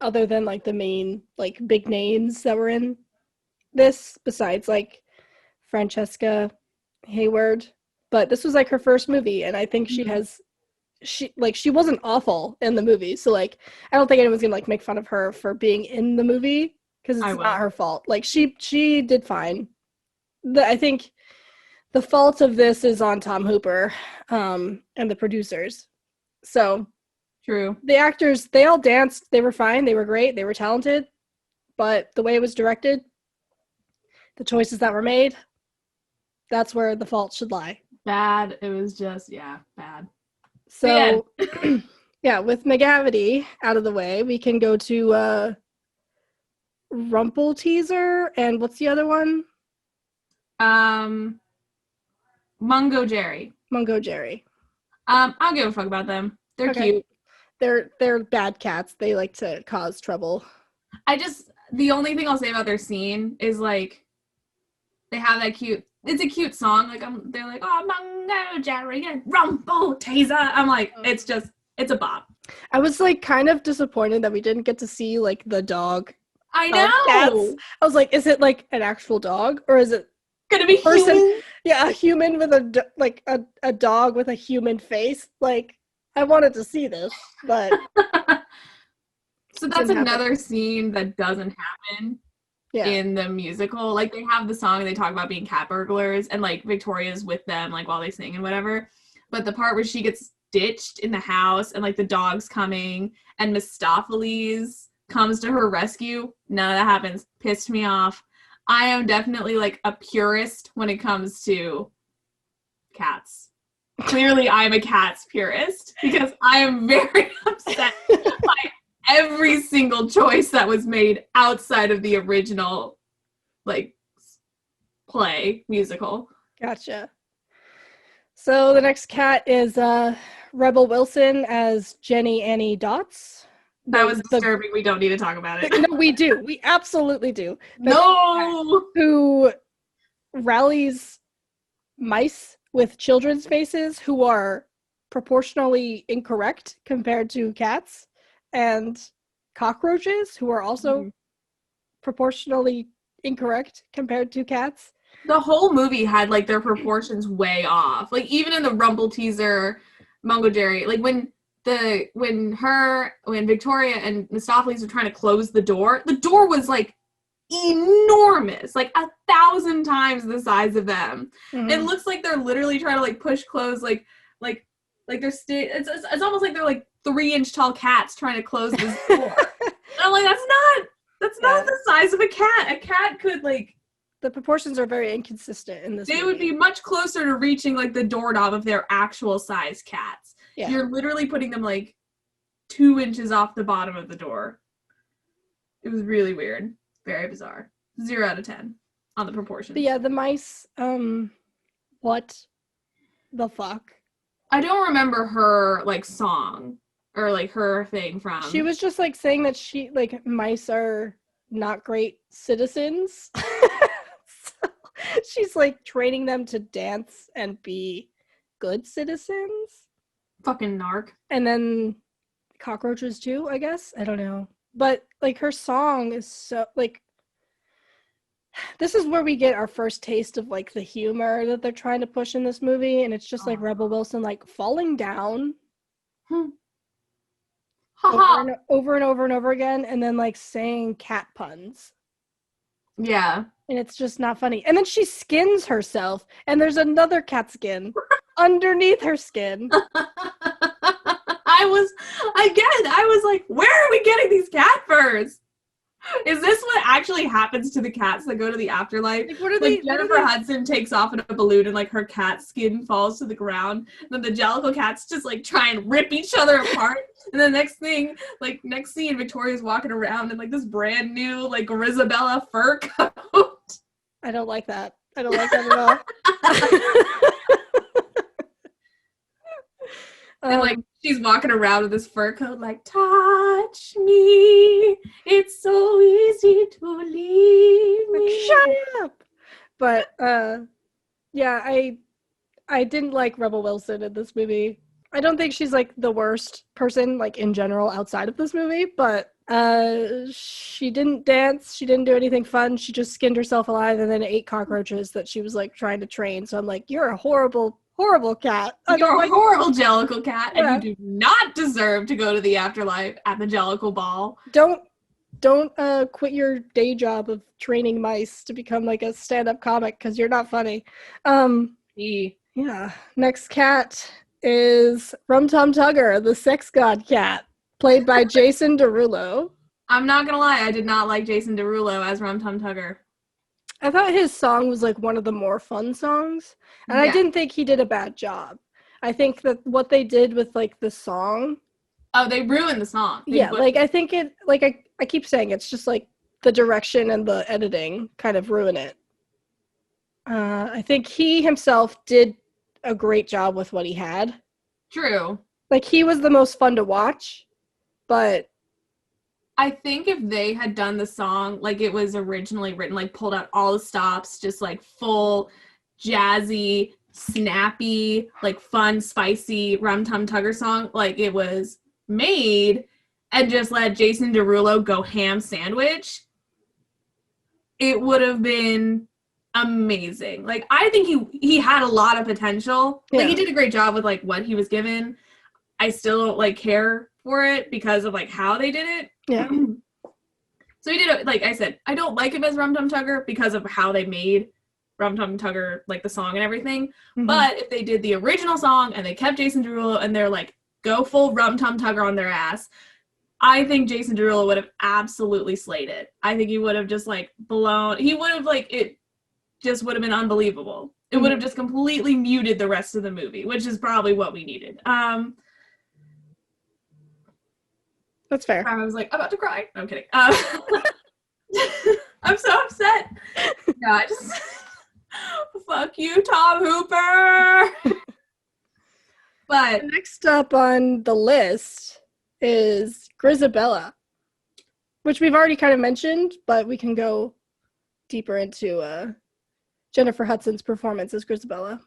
other than like the main like big names that were in this, besides like Francesca Hayward. But this was like her first movie, and I think she wasn't awful in the movie. So like I don't think anyone's gonna like make fun of her for being in the movie, because it's not her fault. Like she did fine. I think the fault of this is on Tom Hooper and the producers. So True. the actors, they all danced. They were fine. They were great. They were talented. But the way it was directed, the choices that were made, that's where the fault should lie. Bad. It was just, bad. So, yeah, with Macavity out of the way, we can go to Rumple Teaser, and what's the other one? Mungo Jerry. Mungo Jerry. I don't give a fuck about them. They're cute. They're bad cats. They like to cause trouble. The only thing I'll say about their scene is like they have that cute, it's a cute song. Like they're like, oh, Mungo Jerry and Rumple Teaser. I'm like, it's a bop. I was like kind of disappointed that we didn't get to see like the dog. I know. Cats. I was like, is it like an actual dog, or is it gonna be human? Yeah, a human with a dog with a human face. Like, I wanted to see this, but so that's another scene that doesn't happen in the musical. Like they have the song and they talk about being cat burglars, and like Victoria's with them like while they sing and whatever. But the part where she gets ditched in the house and like the dog's coming and Mistopheles comes to her rescue, none of that happens. Pissed me off. I am definitely like a purist when it comes to cats. Clearly I'm a cats purist because I am very upset by every single choice that was made outside of the original like play musical. Gotcha. So the next cat is Rebel Wilson as Jenny Annie Dots. That was disturbing. We don't need to talk about it. No, we do. We absolutely do. No! Who rallies mice with children's faces who are proportionally incorrect compared to cats, and cockroaches who are also proportionally incorrect compared to cats. The whole movie had like their proportions way off. Like even in the Rumble teaser, Mungo Jerry, like when Victoria and Mistopheles were trying to close the door was like enormous, like 1,000 times the size of them. It looks like they're literally trying to like push close, like they're it's almost like they're like 3-inch tall cats trying to close this door. And I'm like, that's not the size of a cat. A cat could like. The proportions are very inconsistent in this movie. Would be much closer to reaching like the doorknob if they're actual size cats. Yeah. You're literally putting them like 2 inches off the bottom of the door. It was really weird. Very bizarre. 0 out of 10 on the proportions. But yeah, the mice, what the fuck? I don't remember her like song or like her thing from. She was just like saying that she like mice are not great citizens. So she's like training them to dance and be good citizens. Fucking narc. And then cockroaches too, I guess. I don't know. But like her song is so like, this is where we get our first taste of like the humor that they're trying to push in this movie, and it's just like Rebel Wilson like falling down over and over and over again, and then like saying cat puns. Yeah. And it's just not funny. And then she skins herself, and there's another cat skin underneath her skin. I was like, where are we getting these cat furs? Is this what actually happens to the cats that go to the afterlife? Like, what are they? Jennifer Hudson takes off in a balloon and like her cat skin falls to the ground. And then the Jellicle cats just like try and rip each other apart. And the next scene, Victoria's walking around in like this brand new like Grisabella fur coat. I don't like that. I don't like that at all. And like she's walking around with this fur coat, like, touch me, it's so easy to leave me. Shut up. But yeah, I didn't like Rebel Wilson in this movie. I don't think she's like the worst person like in general outside of this movie, but she didn't dance, she didn't do anything fun, she just skinned herself alive and then ate cockroaches that she was like trying to train. So I'm like, you're a horrible cat. You're a horrible Jellicle cat, and you do not deserve to go to the afterlife at the Jellicle ball. Don't quit your day job of training mice to become like a stand-up comic, because you're not funny. Yeah. Next cat is Rum Tum Tugger, the sex god cat, played by Jason Derulo. I'm not gonna lie, I did not like Jason Derulo as Rum Tum Tugger. I thought his song was like one of the more fun songs, and I didn't think he did a bad job. I think that what they did with like the song, they ruined the song. I think it, like I keep saying, it's just like the direction and the editing kind of ruin it. I think he himself did a great job with what he had. True. Like he was the most fun to watch, but I think if they had done the song like it was originally written, like pulled out all the stops, just like full, jazzy, snappy, like fun, spicy Rum Tum Tugger song, like it was made, and just let Jason Derulo go ham sandwich, it would have been amazing. Like I think he had a lot of potential. Like he did a great job with like what he was given. I still don't like care for it because of like how they did it. Yeah. So he did it, like I said, I don't like him as Rum Tum Tugger because of how they made Rum Tum Tugger, like the song and everything. Mm-hmm. But if they did the original song and they kept Jason Derulo and they're like, go full Rum Tum Tugger on their ass, I think Jason Derulo would have absolutely slayed it. I think he would have just like it just would have been unbelievable. It would have just completely muted the rest of the movie, which is probably what we needed. That's fair. I was like about to cry. No, I'm kidding. I'm so upset. Yeah, I just fuck you, Tom Hooper. But next up on the list is Grisabella, which we've already kind of mentioned, but we can go deeper into Jennifer Hudson's performance as Grisabella.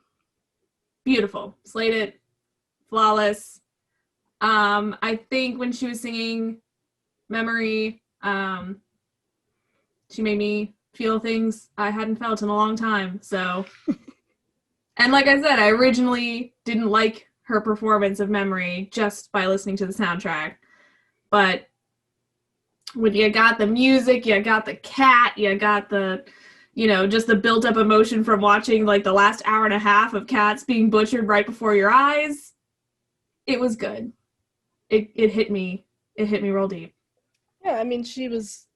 beautiful. Slayed it. Flawless. I think when she was singing Memory, she made me feel things I hadn't felt in a long time. So, and like I said, I originally didn't like her performance of Memory just by listening to the soundtrack. But when you got the music, you got the cat, you got the, just the built up emotion from watching like the last hour and a half of cats being butchered right before your eyes, it was good. It hit me. It hit me real deep. Yeah, I mean, she was,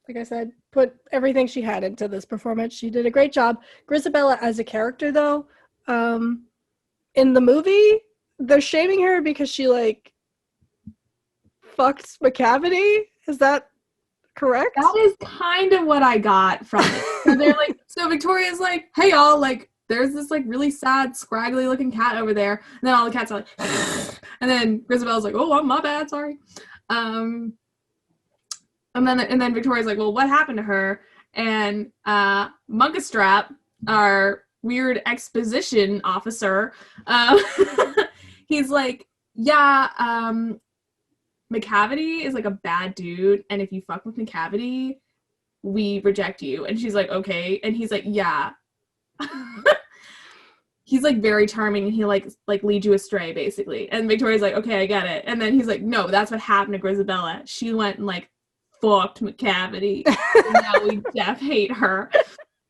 like I said, put everything she had into this performance. She did a great job. Grisabella as a character, though, in the movie, they're shaming her because she, like, fucked Macavity. Is that correct? That is kind of what I got from it. So they're like, so Victoria's like, hey, y'all, like, there's this, like, really sad, scraggly looking cat over there. And then all the cats are like, and then Grisabella's like, oh, my bad, sorry. And then Victoria's like, well, what happened to her? And Munkastrap, our weird exposition officer, he's like, yeah, Macavity is like a bad dude, and if you fuck with Macavity, we reject you. And she's like, okay. And he's like, yeah. He's like very charming, and he like leads you astray basically. And Victoria's like, okay, I get it. And then he's like, no, that's what happened to Grisabella. She went and like fucked Macavity. And now we def hate her.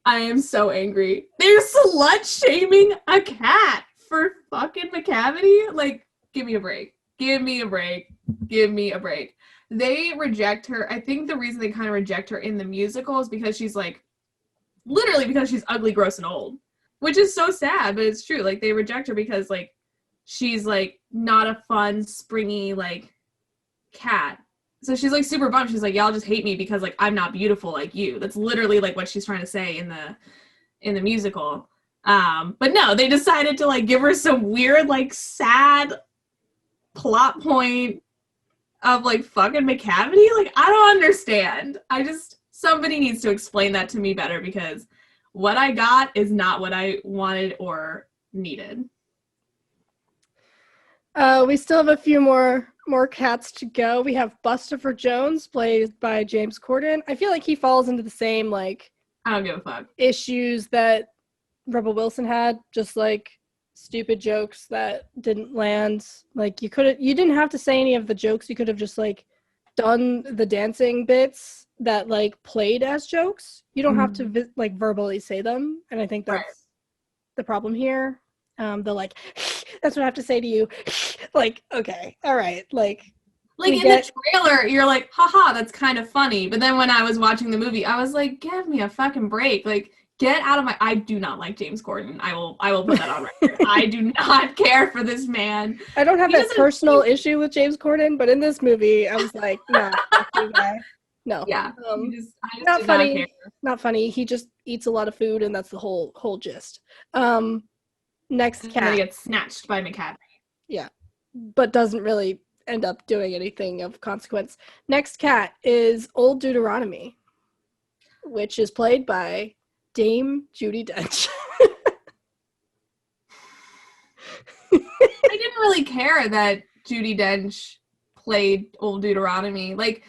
I am so angry. They're slut shaming a cat for fucking Macavity. Like, give me a break. Give me a break. Give me a break. They reject her. I think the reason they kind of reject her in the musical is because she's like, literally because she's ugly, gross, and old. Which is so sad, but it's true. Like, they reject her because, like, she's, like, not a fun, springy, like, cat. So she's, like, super bummed. She's like, y'all just hate me because, like, I'm not beautiful like you. That's literally, like, what she's trying to say in the musical. But no, they decided to, like, give her some weird, like, sad plot point of, like, fucking Macavity. Like, I don't understand. Somebody needs to explain that to me better, because what I got is not what I wanted or needed. We still have a few more cats to go. We have Bustopher Jones, played by James Corden. I feel like he falls into the same, like, I don't give a fuck, issues that Rebel Wilson had, just like stupid jokes that didn't land. Like, you didn't have to say any of the jokes. You could have just like done the dancing bits that like played as jokes. You don't have to like verbally say them, and I think that's the problem here. They're like, that's what I have to say to you. Like, okay, all right, like in the trailer, you're like, haha, that's kind of funny. But then when I was watching the movie, I was like, give me a fucking break. Like, get out of my. I do not like James Corden. I will put that on record. I do not care for this man. I don't have that personal issue with James Corden, but in this movie, I was like, no, no. Yeah. I just not did funny. Not care. Not funny. He just eats a lot of food, and that's the whole gist. Next cat. And he gets snatched by Macavity. Yeah, but doesn't really end up doing anything of consequence. Next cat is Old Deuteronomy, which is played by Dame Judi Dench. I didn't really care that Judi Dench played Old Deuteronomy. Like,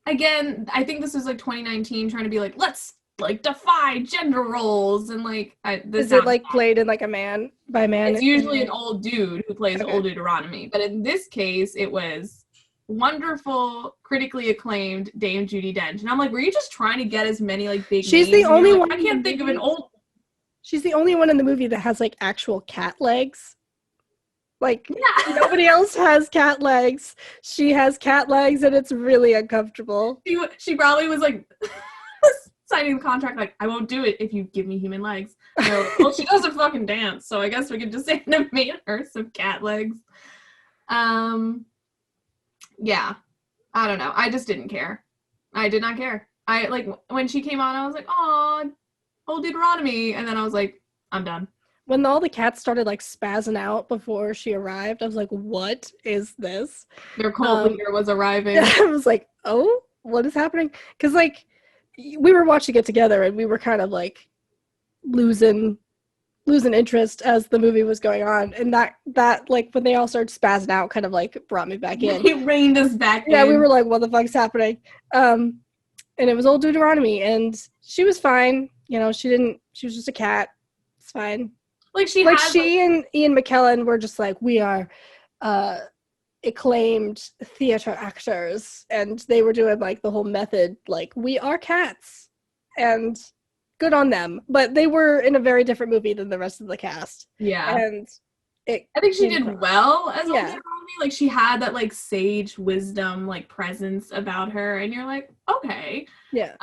again, I think this was like 2019, trying to be like, let's like defy gender roles, and like is it like played in like a man by man? It's usually an old dude who plays Old Deuteronomy, but in this case, it was wonderful, critically acclaimed Dame Judi Dench, and I'm like, were you just trying to get as many like big? She's names? the only like, one. I can't think of an old. She's the only one in the movie that has like actual cat legs. Like, nobody else has cat legs. She has cat legs, and it's really uncomfortable. She probably was like signing the contract like, I won't do it if you give me human legs. Well, she doesn't fucking dance, so I guess we could just animate her some cat legs. Yeah, I don't know. I just didn't care. I did not care. I like when she came on, I was like, "Aw, Old Deuteronomy," and then I was like, "I'm done." when all the cats started like spazzing out before she arrived, I was like, what is this? Their cult leader was arriving. I was like, oh, what is happening? Because like we were watching it together and we were kind of like losing interest as the movie was going on, and that like when they all started spazzing out kind of like brought me back in. It reined us back in. Yeah, we were like, what the fuck's happening? And it was old Deuteronomy, and she was fine. You know, she was just a cat. It's fine. Like she and Ian McKellen were just like, we are acclaimed theater actors, and they were doing like the whole method, like, we are cats, and good on them. But they were in a very different movie than the rest of the cast. Yeah. And I think she did well as Old Deuteronomy. Like she had that like sage wisdom, like presence about her, and you're like, okay. Yeah.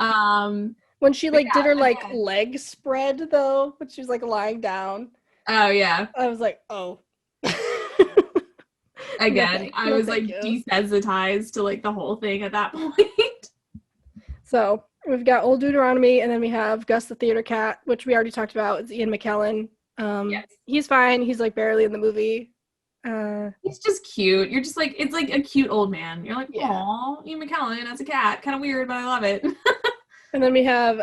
When she like did her like leg spread though, when she was like lying down. Oh yeah. I was like, oh. Again, I was like desensitized to like the whole thing at that point. So we've got Old Deuteronomy, and then we have Gus the Theater Cat, which we already talked about. It's Ian McKellen. Yes. He's fine. He's like barely in the movie. He's just cute. You're just like, it's like a cute old man. You're like, aw, Ian McKellen as a cat. Kind of weird, but I love it. And then we have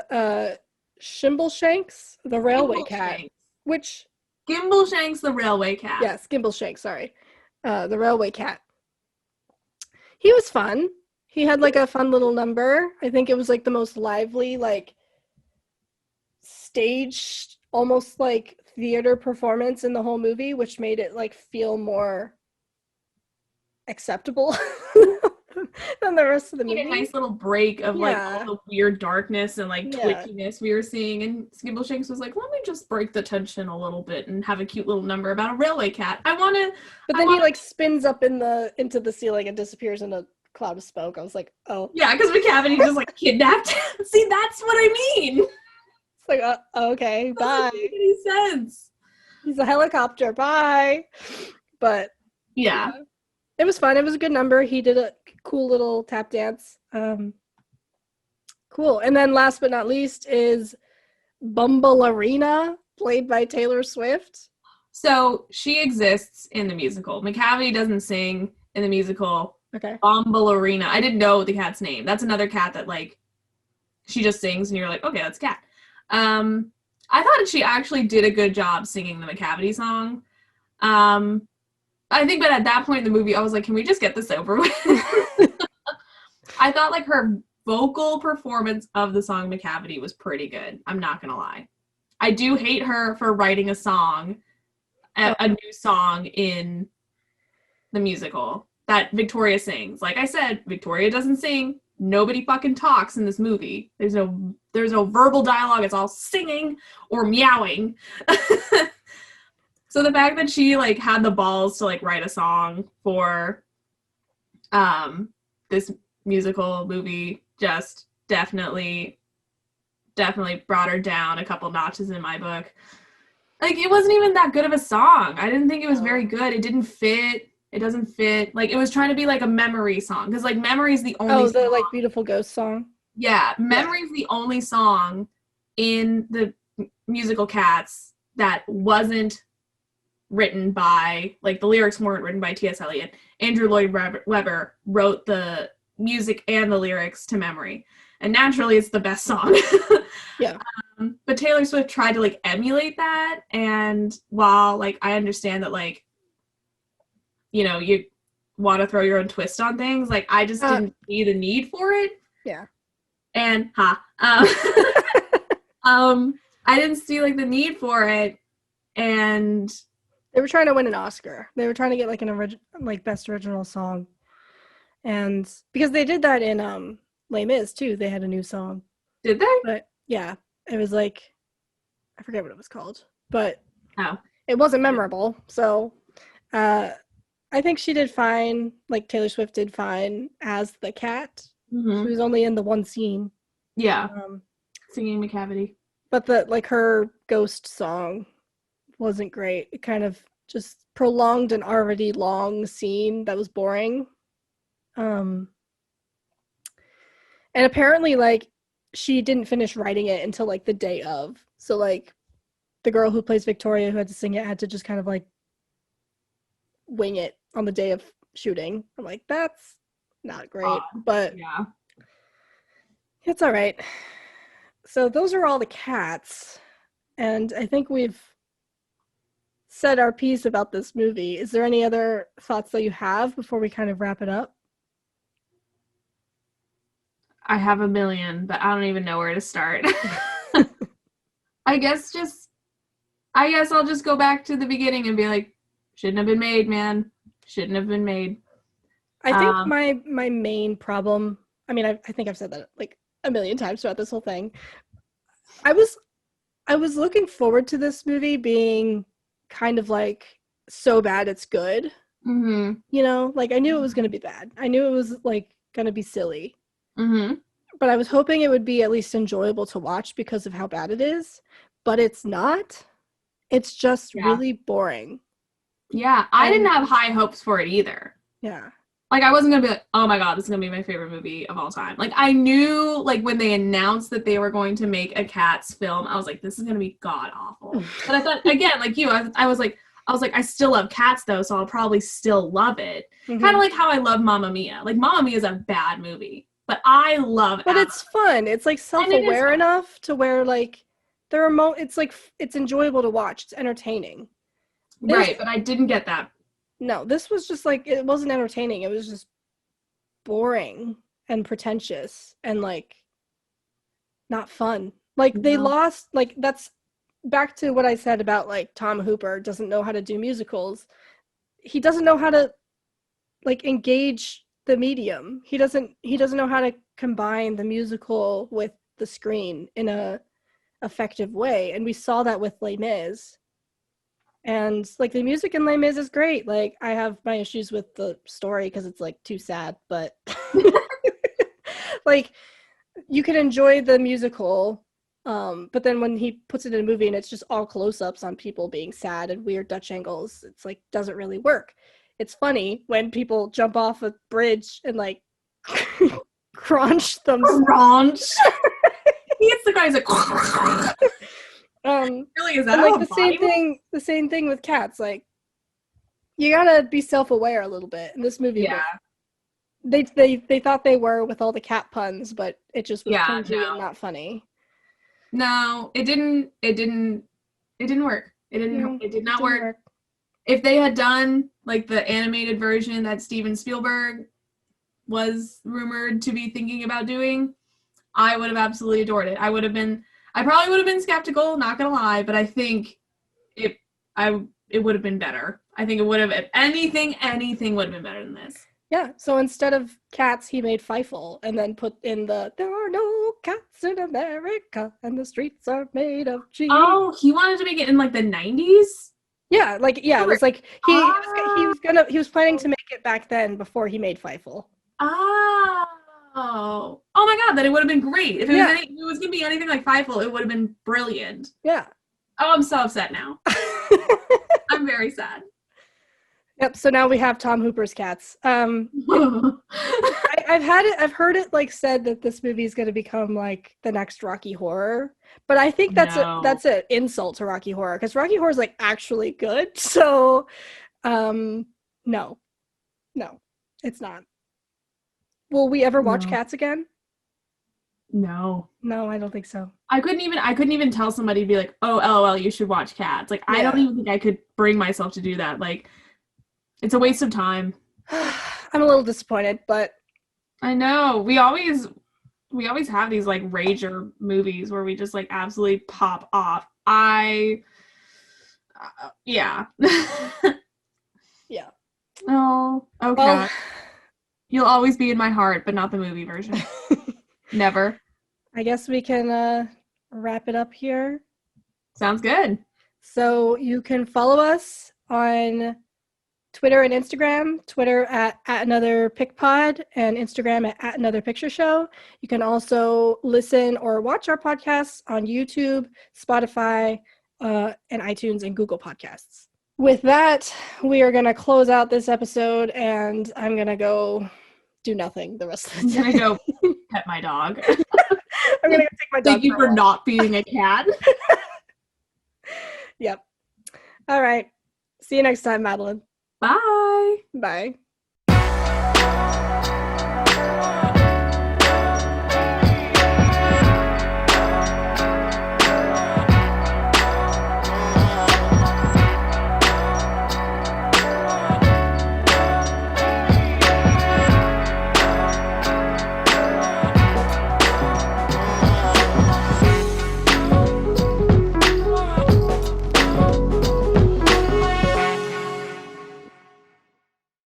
Skimbleshanks, the railway cat. Which Skimbleshanks, the railway cat. Yeah, Skimbleshanks, sorry. The railway cat. He was fun. He had like a fun little number. I think it was like the most lively, like stage, almost like theater performance in the whole movie, which made it like feel more acceptable than the rest of the movie. A nice little break of like all the weird darkness and like twitchiness we were seeing, and Skimbleshanks was like, let me just break the tension a little bit and have a cute little number about a railway cat. But then he like spins up into the ceiling and disappears in a cloud of smoke. I was like, oh yeah, because Macavity just like kidnapped him. See, that's what I mean. It's like, okay, bye. Doesn't make any sense. He's a helicopter, bye. But yeah, it was fun. It was a good number. He did a cool little tap dance. Cool. And then last but not least is Bumblearina, played by Taylor Swift. So she exists in the musical. Macavity doesn't sing in the musical. Okay. Bumblearina. I didn't know the cat's name. That's another cat that like she just sings and you're like, okay, that's cat. I thought she actually did a good job singing the Macavity song. I think, but at that point in the movie, I was like, can we just get this over with? I thought like her vocal performance of the song Macavity was pretty good. I'm not gonna lie. I do hate her for writing a song, a new song in the musical that Victoria sings. Like I said, Victoria doesn't sing. Nobody fucking talks in this movie. There's no verbal dialogue. It's all singing or meowing. So the fact that she like had the balls to like write a song for this musical movie just definitely brought her down a couple notches in my book. Like it wasn't even that good of a song. I didn't think it was very good. It didn't fit. It doesn't fit. Like it was trying to be like a memory song because like Memory is the only song. Like Beautiful Ghost song. Yeah, Memory is the only song in the musical Cats that wasn't written by, like the lyrics weren't written by T.S. Eliot. Andrew Lloyd Webber wrote the music and the lyrics to Memory. And naturally it's the best song. Yeah. But Taylor Swift tried to like emulate that. And while like I understand that like, you know, you want to throw your own twist on things, like I just didn't see the need for it. Yeah. And I didn't see like the need for it. And they were trying to win an Oscar. They were trying to get like an best original song. And because they did that in Les Mis too, they had a new song. Did they? But yeah, it was like, I forget what it was called, but it wasn't memorable. So I think she did fine. Like Taylor Swift did fine as the cat. Mm-hmm. She was only in the one scene. Yeah. Singing Macavity. But her ghost song wasn't great. It kind of just prolonged an already long scene that was boring. And apparently like she didn't finish writing it until like the day of. So like the girl who plays Victoria, who had to sing it, had to just kind of like wing it on the day of shooting. I'm like, that's not great, but Yeah. it's all right. So those are all the cats, and I think we've said our piece about this movie. Is there any other thoughts that you have before we kind of wrap it up? I have a million, but I don't even know where to start. I guess I'll just go back to the beginning and be like, shouldn't have been made, man. Shouldn't have been made. I think my main problem, I mean, I think I've said that like a million times throughout this whole thing. I was looking forward to this movie being kind of like so bad it's good. Mm-hmm. You know, like I knew it was going to be bad. I knew it was like going to be silly. Mm-hmm. But I was hoping it would be at least enjoyable to watch because of how bad it is. But it's not. It's just really boring. Yeah, I didn't have high hopes for it either. Yeah. Like, I wasn't gonna be like, oh my god, this is gonna be my favorite movie of all time. Like, I knew, like, when they announced that they were going to make a Cats film, I was like, this is gonna be god awful. But I thought, again, like you, I was like, I still love Cats though, so I'll probably still love it. Mm-hmm. Kind of like how I love Mamma Mia. Like, Mamma Mia is a bad movie, but I love it. But it's fun. It's like self-aware enough to where like there are it's like it's enjoyable to watch. It's entertaining. Right, but I didn't get that. No, this was just like, it wasn't entertaining. It was just boring and pretentious and like not fun. Like they lost, like that's back to what I said about like Tom Hooper doesn't know how to do musicals. He doesn't know how to like engage the medium. He doesn't know how to combine the musical with the screen in a effective way. And we saw that with Les Mis. And like the music in Les Mis is great. Like I have my issues with the story because it's like too sad, but like you can enjoy the musical, but then when he puts it in a movie and it's just all close-ups on people being sad and weird Dutch angles, it's like doesn't really work. It's funny when people jump off a bridge and like crunch them. Crunch. He hits the guy. He's like. Really, is that like the same thing with Cats? Like, you gotta be self-aware a little bit. In this movie, yeah, they thought they were with all the cat puns, but it just was cringy and not funny. No, it didn't work. It did not work. If they had done like the animated version that Steven Spielberg was rumored to be thinking about doing, I would have absolutely adored it. I probably would have been skeptical, not gonna lie, but I think it would have been better. I think it would have, if anything would have been better than this. Yeah, so instead of Cats, he made Fievel and then put in there are no cats in America and the streets are made of cheese. Oh, he wanted to make it in like the 90s? Yeah, it was like he was planning to make it back then before he made Fievel. Oh my god, then it would have been great. If it was going to be anything like Fievel, it would have been brilliant. Yeah. Oh, I'm so upset now. I'm very sad. Yep, so now we have Tom Hooper's Cats. I've heard it like said that this movie is going to become like the next Rocky Horror, but I think that's an insult to Rocky Horror because Rocky Horror is like actually good. So, no, it's not. Will we ever watch Cats again? No, I don't think so. I couldn't even tell somebody to be like, oh, LOL, you should watch Cats. Like, I don't even think I could bring myself to do that. Like, it's a waste of time. I'm a little disappointed, but I know we always have these like rager movies where we just like absolutely pop off. Yeah. Yeah. Oh, okay. Well, you'll always be in my heart, but not the movie version. Never. I guess we can wrap it up here. Sounds good. So you can follow us on Twitter and Instagram. Twitter at Another Pick Pod and Instagram at Another Picture Show. You can also listen or watch our podcasts on YouTube, Spotify, and iTunes and Google Podcasts. With that, we are going to close out this episode, and I'm going to go do nothing the rest of the day. I'm going to go pet my dog. I'm going to go take my dog. Thank you for not being a cat. Yep. All right. See you next time, Madeline. Bye. Bye.